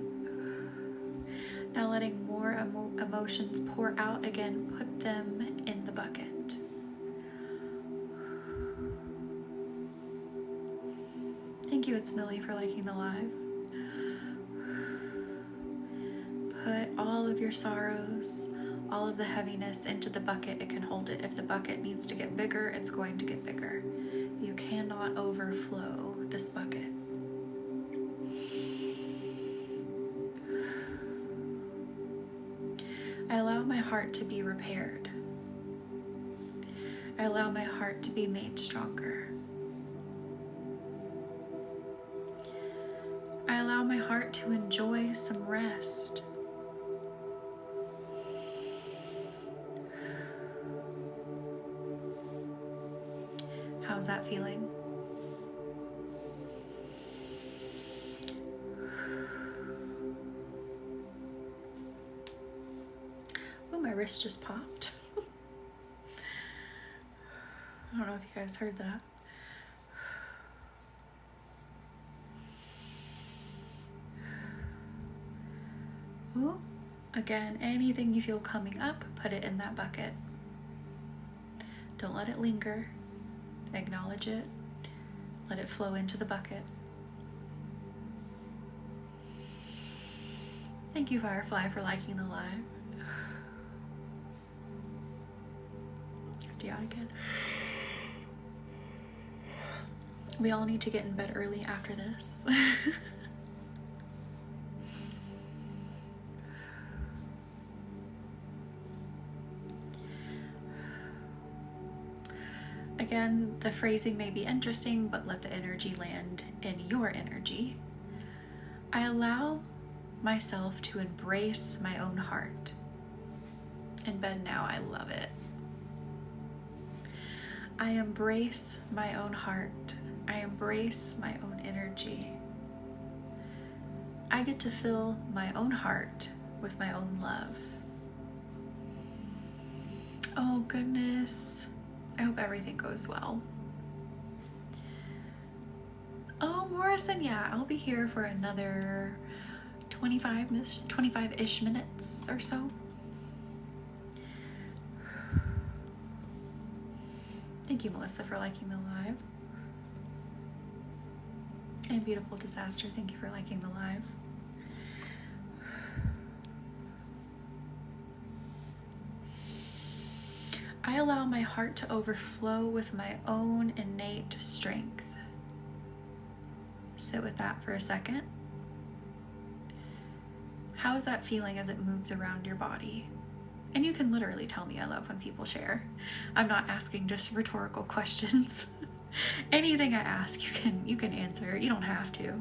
Now letting more emotions pour out again, put them in the bucket. Thank you, it's Millie, for liking the live. Put all of your sorrows, all of the heaviness into the bucket. It can hold it. If the bucket needs to get bigger, it's going to get bigger. You cannot overflow this bucket. I heart to be repaired. I allow my heart to be made stronger. I allow my heart to enjoy some rest. How's that feeling? Oh, my wrist just popped. I don't know if you guys heard that. Ooh. Again, anything you feel coming up, put it in that bucket. Don't let it linger. Acknowledge it. Let it flow into the bucket. Thank you, Firefly, for liking the live. Do out again. We all need to get in bed early after this. Again, the phrasing may be interesting, but let the energy land in your energy. I allow myself to embrace my own heart. In bed now, I love it. I embrace my own heart. I embrace my own energy. I get to fill my own heart with my own love. Oh goodness. I hope everything goes well. Oh, Morrison, yeah, I'll be here for another 25-ish minutes or so. Thank you, Melissa, for liking the live. And Beautiful Disaster, thank you for liking the live. I allow my heart to overflow with my own innate strength. Sit with that for a second. How is that feeling as it moves around your body? And you can literally tell me. I love when people share. I'm not asking just rhetorical questions. Anything I ask, you can answer. You don't have to.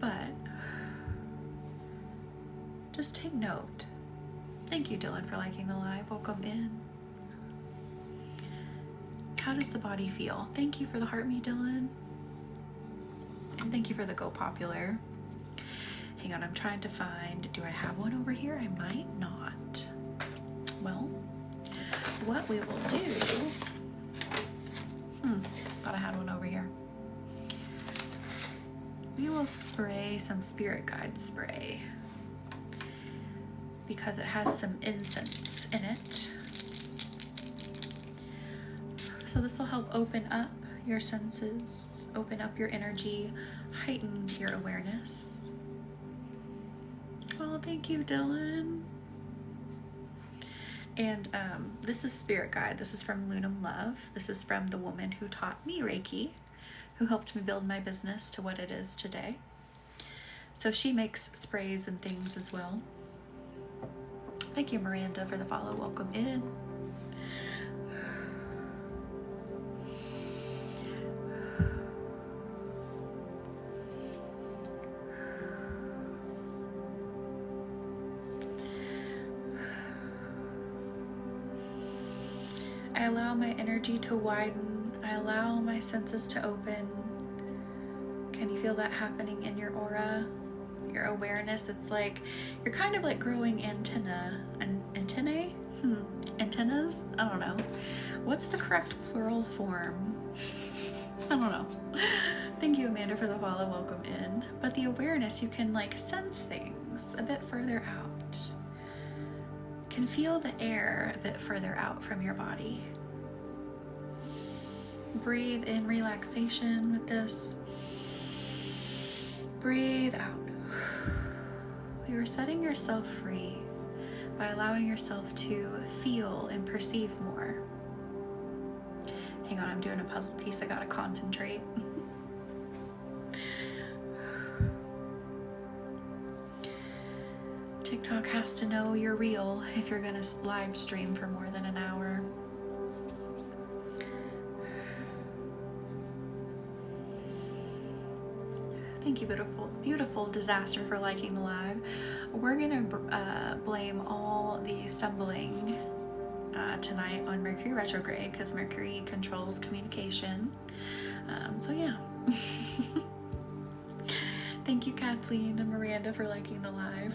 But just take note. Thank you, Dylan, for liking the live. Welcome in. How does the body feel? Thank you for the heart me, Dylan. And thank you for the go popular. Hang on, I'm trying to find, do I have one over here? I might not. Well, what we will do, thought I had one over here. We will spray some spirit guide spray because it has some incense in it. So this will help open up your senses, open up your energy, heighten your awareness. Oh, thank you, Dylan. And this is Spirit Guide. This is from Lunam Love. This is from the woman who taught me Reiki, who helped me build my business to what it is today. So she makes sprays and things as well. Thank you, Miranda, for the follow. Welcome in. I allow my energy to widen. I allow my senses to open. Can you feel that happening in your aura? Your awareness, it's like you're kind of like growing antennae? Antennas? I don't know. What's the correct plural form? I don't know. Thank you, Amanda, for the follow. Welcome in. But the awareness, you can like sense things a bit further out. Can feel the air a bit further out from your body. Breathe in relaxation with this. Breathe out. You are setting yourself free by allowing yourself to feel and perceive more. Hang on, I'm doing a puzzle piece. I gotta concentrate. TikTok has to know you're real if you're gonna live stream for more than an hour. Thank you, beautiful disaster, for liking the live. We're gonna blame all the stumbling tonight on Mercury retrograde, because Mercury controls communication. So yeah. Thank you, Kathleen and Miranda, for liking the live.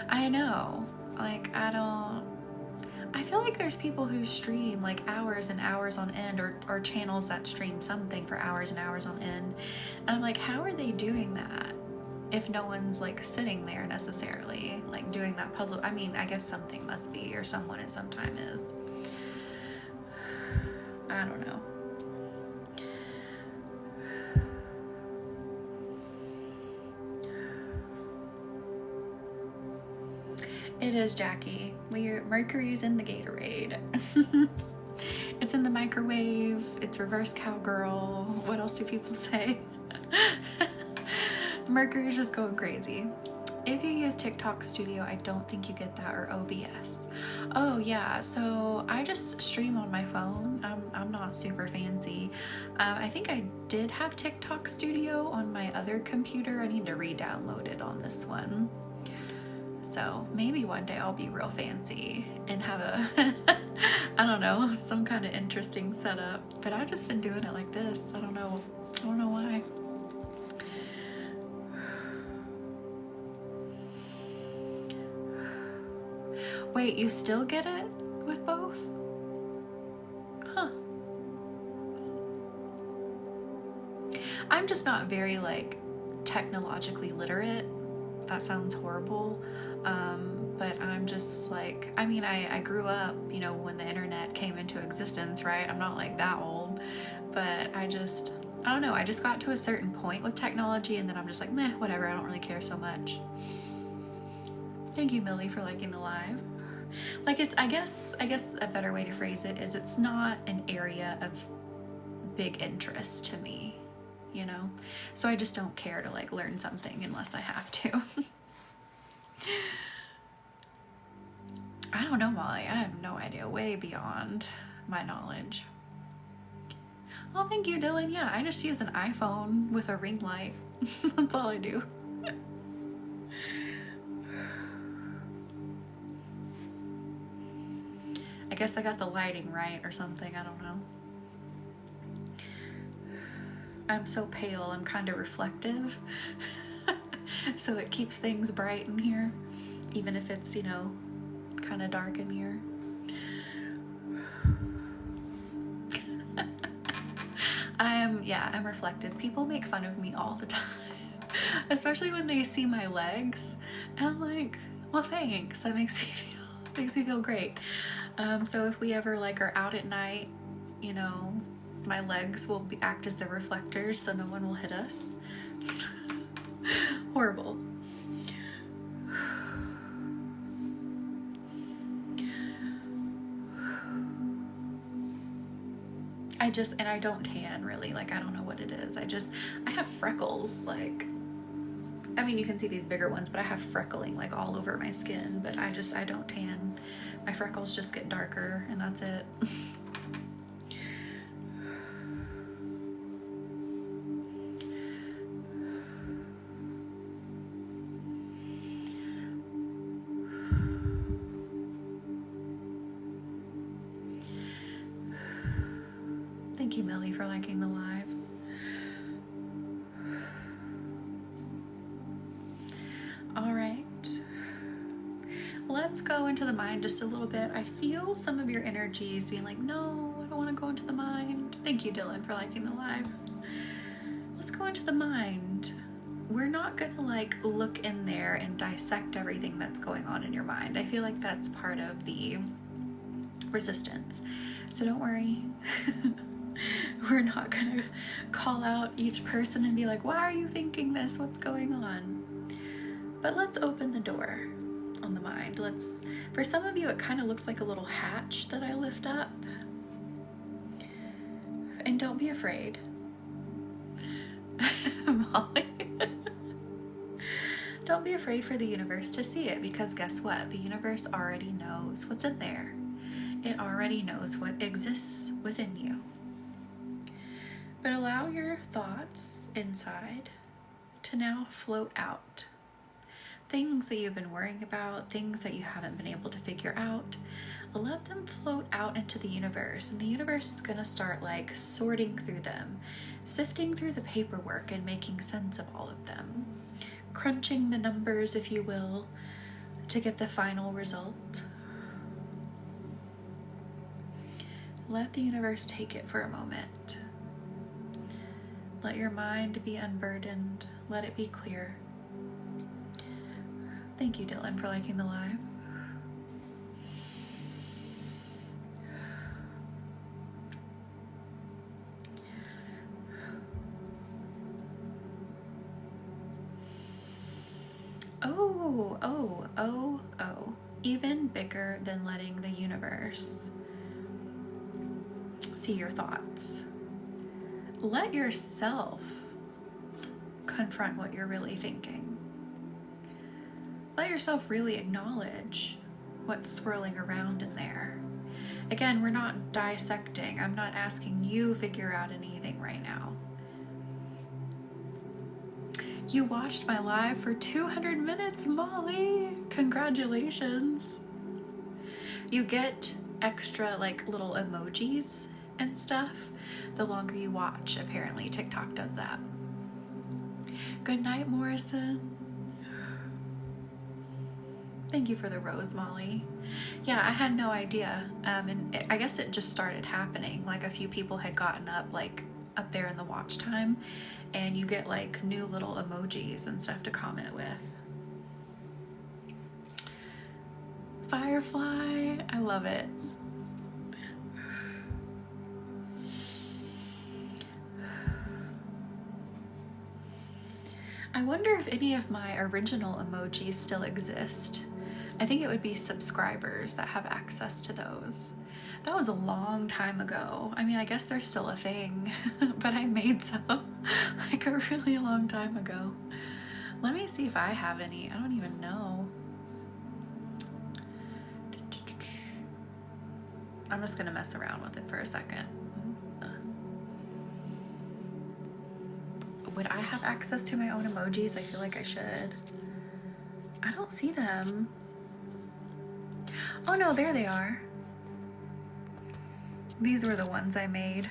I know, like, I feel like there's people who stream like hours and hours on end, or channels that stream something for hours and hours on end. And I'm like, how are they doing that if no one's like sitting there necessarily like doing that puzzle? I mean, I guess something must be, or someone at some time is. I don't know. It is, Jackie. Mercury's in the Gatorade. It's in the microwave. It's reverse cowgirl. What else do people say? Mercury's just going crazy. If you use TikTok Studio, I don't think you get that, or OBS. Oh yeah, so I just stream on my phone. I'm not super fancy. I think I did have TikTok Studio on my other computer. I need to re-download it on this one. So maybe one day I'll be real fancy and have a, I don't know, some kind of interesting setup. But I've just been doing it like this. I don't know why. Wait, you still get it with both? Huh. I'm just not very like technologically literate. That sounds horrible. But I'm just like, I mean, I grew up, you know, when the internet came into existence, right? I'm not like that old, but I don't know. I just got to a certain point with technology, and then I'm just like, meh, whatever. I don't really care so much. Thank you, Millie, for liking the live. Like, it's, I guess a better way to phrase it is, it's not an area of big interest to me, you know? So I just don't care to like learn something unless I have to. I don't know, Molly. I have no idea. Way beyond my knowledge. Oh, thank you, Dylan. Yeah, I just use an iPhone with a ring light. That's all I do. I guess I got the lighting right or something. I don't know. I'm so pale. I'm kind of reflective. So it keeps things bright in here, even if it's, you know, kind of dark in here. I'm reflective. People make fun of me all the time, especially when they see my legs, and I'm like, well, thanks. That makes me feel great. So if we ever like are out at night, you know, my legs will act as the reflectors, so no one will hit us. Horrible. I don't tan really, like I don't know what it is. I have freckles, like, I mean, you can see these bigger ones, but I have freckling like all over my skin, but I don't tan. My freckles just get darker, and that's it. Thank you, Millie, for liking the live. All right. Let's go into the mind just a little bit. I feel some of your energies being like, no, I don't want to go into the mind. Thank you, Dylan, for liking the live. Let's go into the mind. We're not going to like look in there and dissect everything that's going on in your mind. I feel like that's part of the resistance. So don't worry. We're not gonna call out each person and be like, why are you thinking this? What's going on? But let's open the door on the mind. For some of you, it kind of looks like a little hatch that I lift up. And don't be afraid. Molly. Don't be be afraid for the universe to see it, because guess what? The universe already knows what's in there. It already knows what exists within you. But allow your thoughts inside to now float out. Things that you've been worrying about, things that you haven't been able to figure out, let them float out into the universe. And the universe is going to start like sorting through them, sifting through the paperwork and making sense of all of them, crunching the numbers, if you will, to get the final result. Let the universe take it for a moment. Let your mind be unburdened. Let it be clear. Thank you, Dylan, for liking the live. Oh. Even bigger than letting the universe see your thoughts. Let yourself confront what you're really thinking. Let yourself really acknowledge what's swirling around in there. Again, we're not dissecting. I'm not asking you figure out anything right now. You watched my live for 200 minutes, Molly. Congratulations. You get extra like little emojis and stuff the longer you watch. Apparently TikTok does that. Good night, Morrison. Thank you for the rose, Molly. Yeah, I had no idea. And I guess it just started happening. Like a few people had gotten up like up there in the watch time, and you get like new little emojis and stuff to comment with. Firefly, I love it. I wonder if any of my original emojis still exist. I think it would be subscribers that have access to those. That was a long time ago. I mean, I guess they're still a thing, but I made some like a really long time ago. Let me see if I have any. I don't even know. I'm just gonna mess around with it for a second. Would I have access to my own emojis? I feel like I should. I don't see them. Oh no, there they are. These were the ones I made.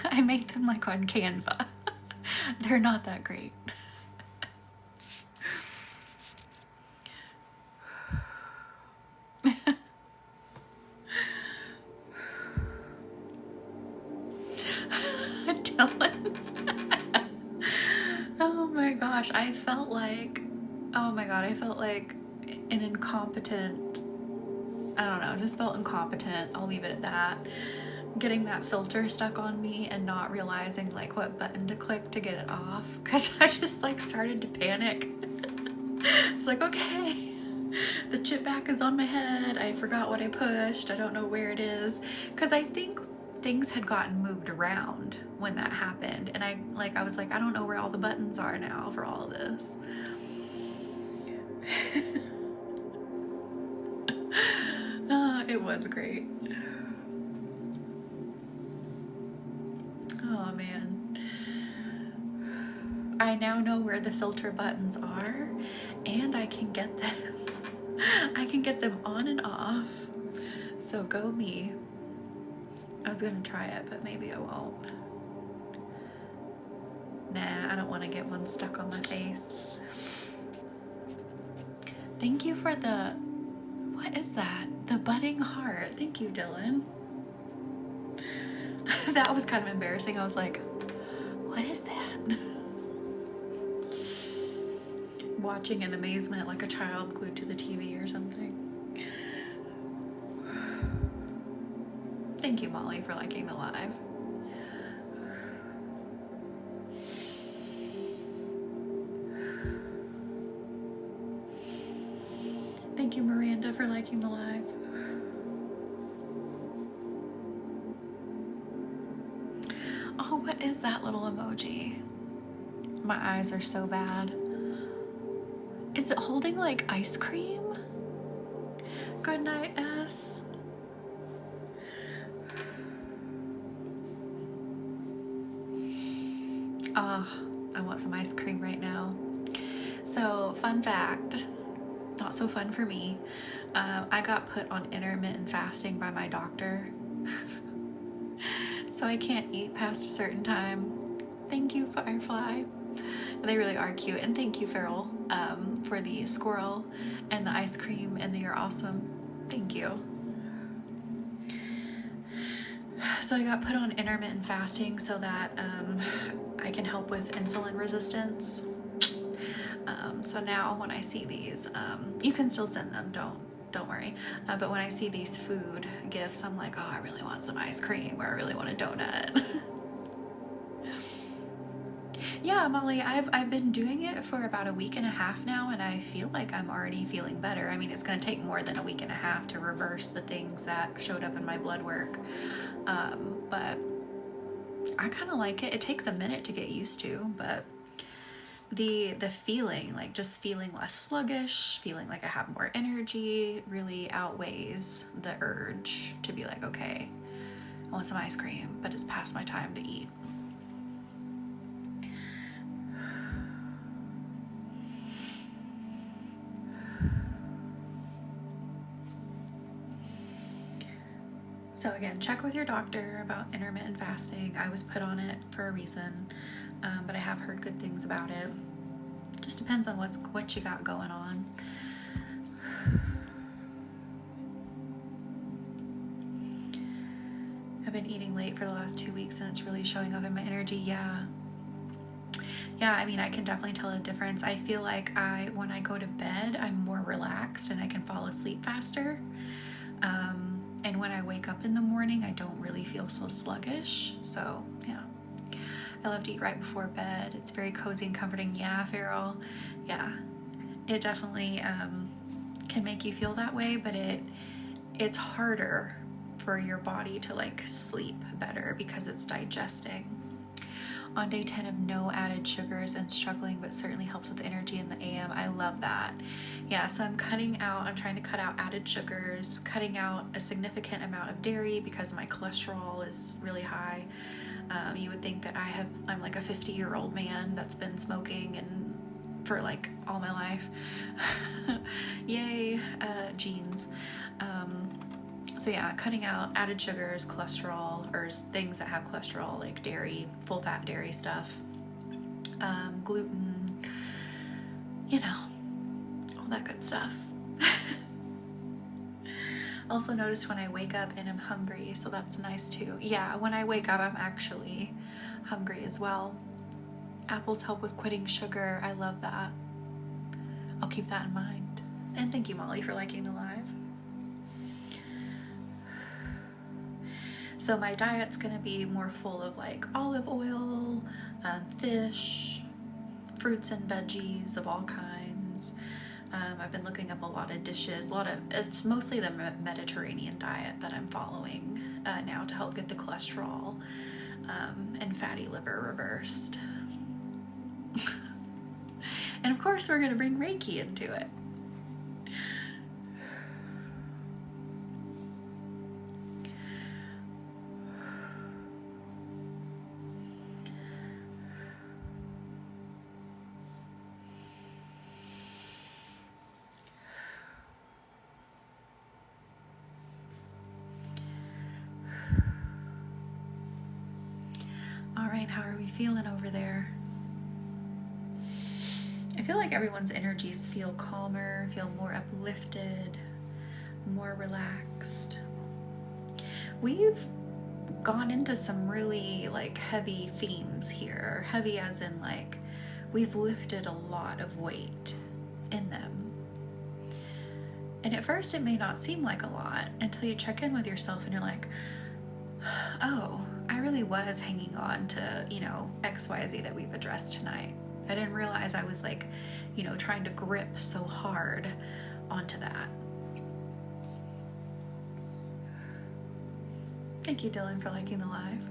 I made them like on Canva. They're not that great. Dylan. Oh my gosh, I felt like, oh my god, I felt like an incompetent, I don't know, just felt incompetent. I'll leave it at that. Getting that filter stuck on me and not realizing like what button to click to get it off, because I just like started to panic. It's like, okay, the chip back is on my head. I forgot what I pushed. I don't know where it is, because I think things had gotten moved around when that happened, and I was like, I don't know where all the buttons are now for all of this. It was great. Oh man. I now know where the filter buttons are, and I can get them. I can get them on and off. So go me. I was gonna try it, but maybe I won't. Nah, I don't want to get one stuck on my face. Thank you for the, what is that? The budding heart. Thank you, Dylan. That was kind of embarrassing. I was like, what is that? Watching in amazement like a child glued to the TV or something. Thank you, Molly, for liking the live. Thank you, Miranda, for liking the live. Oh, what is that little emoji? My eyes are so bad. Is it holding like ice cream? Good night, S. Ah, I want some ice cream right now. So, fun fact, not so fun for me. I got put on intermittent fasting by my doctor. So I can't eat past a certain time. Thank you, Firefly. They really are cute. And thank you, Farrell, for the squirrel and the ice cream and the you're awesome. Thank you. So I got put on intermittent fasting so that I can help with insulin resistance. So now when I see these, you can still send them, don't worry. But when I see these food gifts, I'm like, oh, I really want some ice cream, or I really want a donut. Yeah, Molly, I've been doing it for about a week and a half now, and I feel like I'm already feeling better. I mean, it's going to take more than a week and a half to reverse the things that showed up in my blood work. But I kind of like it. It takes a minute to get used to, but the feeling, like just feeling less sluggish, feeling like I have more energy, really outweighs the urge to be like, okay, I want some ice cream, but it's past my time to eat. So again, check with your doctor about intermittent fasting. I was put on it for a reason, but I have heard good things about it. Just depends on what you got going on. I've been eating late for the last 2 weeks and it's really showing up in my energy. Yeah, I mean, I can definitely tell a difference. I feel like when I go to bed, I'm more relaxed and I can fall asleep faster. And when I wake up in the morning, I don't really feel so sluggish. So yeah, I love to eat right before bed. It's very cozy and comforting. Yeah, Farrell. Yeah, it definitely can make you feel that way, but it's harder for your body to like sleep better because it's digesting. On day 10 of no added sugars and struggling, but certainly helps with energy in the AM. I love that. Yeah, so I'm trying to cut out added sugars, cutting out a significant amount of dairy because my cholesterol is really high. You would think that I'm like a 50-year-old man that's been smoking and for like all my life. Yay, genes. So yeah, cutting out added sugars, cholesterol, or things that have cholesterol, like dairy, full fat dairy stuff, gluten, all that good stuff. Also noticed when I wake up and I'm hungry, so that's nice too. Yeah, when I wake up, I'm actually hungry as well. Apples help with quitting sugar. I love that. I'll keep that in mind. And thank you, Molly, for liking the live. So my diet's gonna be more full of like olive oil, fish, fruits and veggies of all kinds. I've been looking up a lot of dishes, it's mostly the Mediterranean diet that I'm following now to help get the cholesterol and fatty liver reversed. And of course we're gonna bring Reiki into it. How are we feeling over there? I feel like everyone's energies feel calmer, feel more uplifted, more relaxed. We've gone into some really like heavy themes here. Heavy as in like we've lifted a lot of weight in them. And at first it may not seem like a lot until you check in with yourself and you're like, oh, I really was hanging on to, XYZ that we've addressed tonight. I didn't realize I was like, trying to grip so hard onto that. Thank you, Dylan, for liking the live.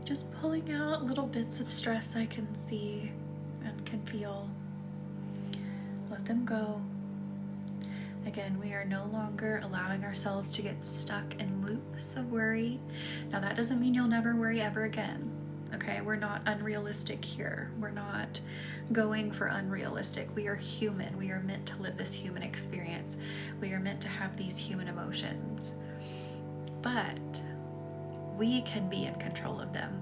Just pulling out little bits of stress I can see and can feel. Let them go. Again, we are no longer allowing ourselves to get stuck in loops of worry. Now, that doesn't mean you'll never worry ever again. Okay, we're not unrealistic here. We're not going for unrealistic. We are human. We are meant to live this human experience. We are meant to have these human emotions. But we can be in control of them.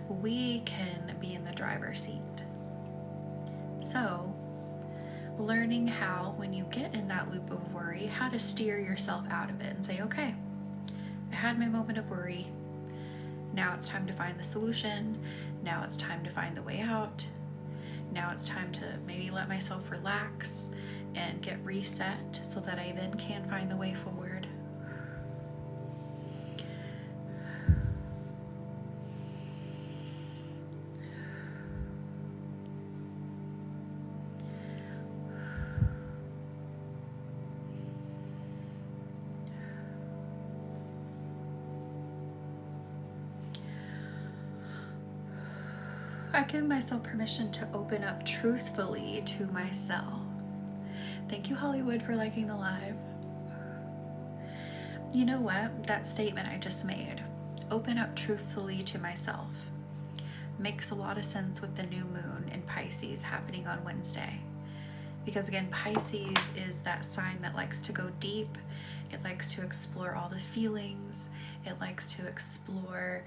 We can be in the driver's seat. So, learning how, when you get in that loop of worry, how to steer yourself out of it and say, okay, I had my moment of worry. Now it's time to find the solution. Now it's time to find the way out. Now it's time to maybe let myself relax and get reset so that I then can find the way forward. I give myself permission to open up truthfully to myself. Thank you, Hollywood, for liking the live. You know what? That statement I just made, open up truthfully to myself, makes a lot of sense with the new moon in Pisces happening on Wednesday. Because again, Pisces is that sign that likes to go deep. It likes to explore all the feelings. It likes to explore,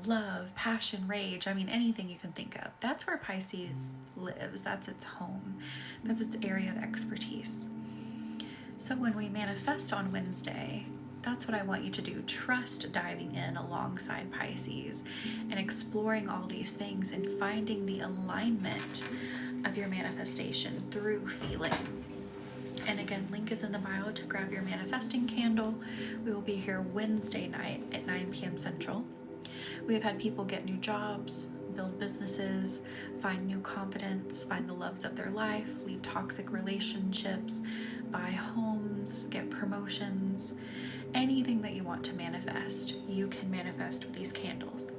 love, passion, rage. I mean, anything you can think of. That's where Pisces lives. That's its home. That's its area of expertise. So when we manifest on Wednesday, that's what I want you to do. Trust diving in alongside Pisces and exploring all these things and finding the alignment of your manifestation through feeling. And again, link is in the bio to grab your manifesting candle. We will be here Wednesday night at 9 p.m. Central. We have had people get new jobs, build businesses, find new confidence, find the loves of their life, leave toxic relationships, buy homes, get promotions. Anything that you want to manifest, you can manifest with these candles.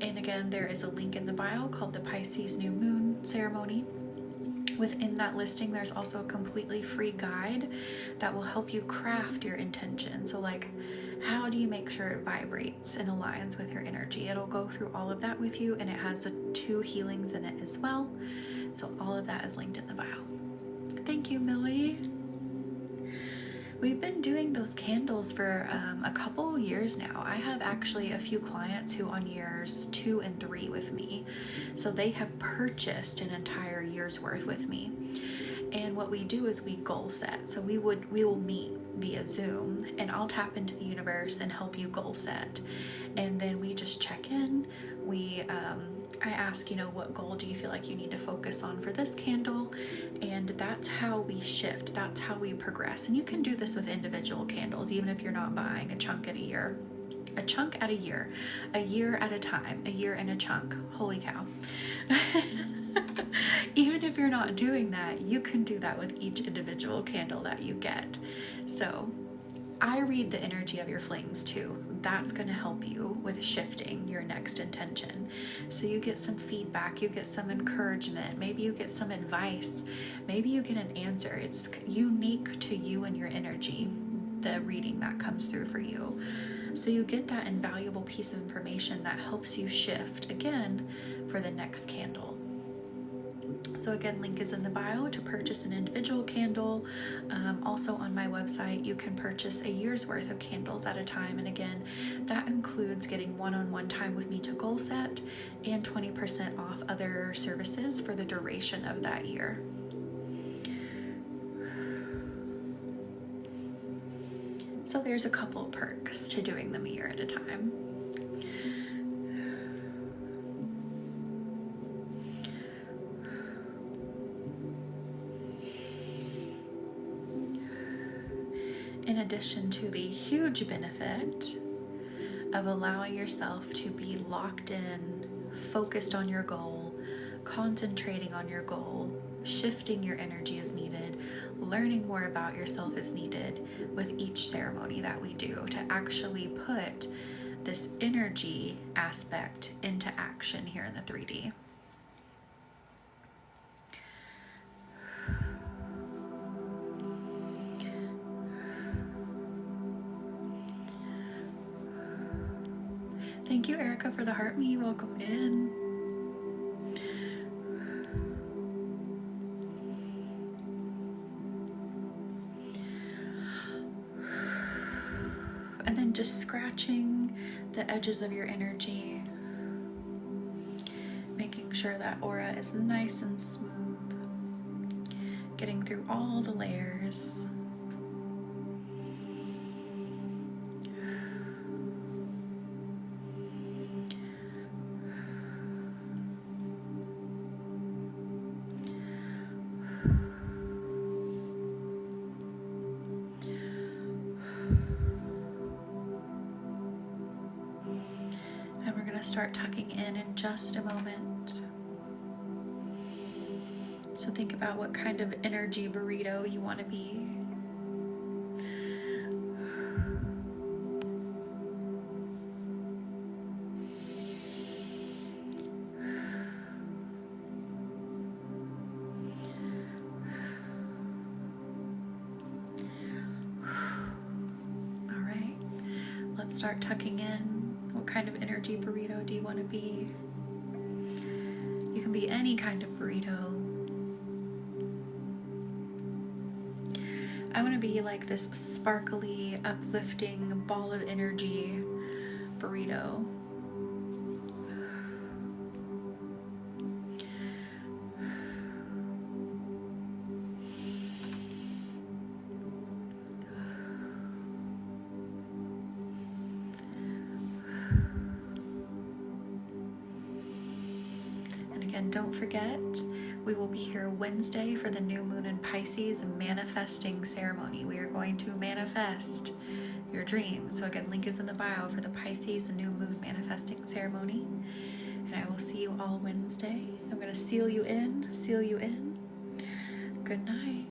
And again, there is a link in the bio called the Pisces New Moon Ceremony. Within that listing, there's also a completely free guide that will help you craft your intention. So how do you make sure it vibrates and aligns with your energy? It'll go through all of that with you, and it has the 2 healings in it as well. So all of that is linked in the bio. Thank you, Millie. We've been doing those candles for a couple years now. I have actually a few clients who on years 2 and 3 with me. So they have purchased an entire year's worth with me. And what we do is we goal set. So we will meet via Zoom, and I'll tap into the universe and help you goal set. And then we just check in. I ask, what goal do you feel like you need to focus on for this candle? And that's how we shift. That's how we progress. And you can do this with individual candles, even if you're not buying a chunk at a year. A chunk at a year at a time, a year in a chunk. Holy cow. Even if you're not doing that, you can do that with each individual candle that you get. So I read the energy of your flames too. That's going to help you with shifting your next intention. So you get some feedback, you get some encouragement, maybe you get some advice, maybe you get an answer. It's unique to you and your energy, the reading that comes through for you. So you get that invaluable piece of information that helps you shift again for the next candle. So again, link is in the bio to purchase an individual candle. Also on my website, you can purchase a year's worth of candles at a time. And again, that includes getting one-on-one time with me to goal set and 20% off other services for the duration of that year. So there's a couple of perks to doing them a year at a time. In addition to the huge benefit of allowing yourself to be locked in, focused on your goal, concentrating on your goal, shifting your energy as needed, learning more about yourself as needed with each ceremony that we do to actually put this energy aspect into action here in the 3D. Thank you, Erica, for the heart me. Welcome in. And then just scratching the edges of your energy, making sure that aura is nice and smooth, getting through all the layers. And we're going to start tucking in just a moment. So think about what kind of energy burrito you want to be. All right, let's start tucking in. What kind of energy burrito do you want to be? You can be any kind of burrito. I want to be like this sparkly, uplifting ball of energy burrito. And again, don't forget, we will be here Wednesday for the new moon in Pisces manifesting ceremony. We are going to manifest your dreams. So again, link is in the bio for the Pisces new moon manifesting ceremony. And I will see you all Wednesday. I'm going to seal you in. Good night.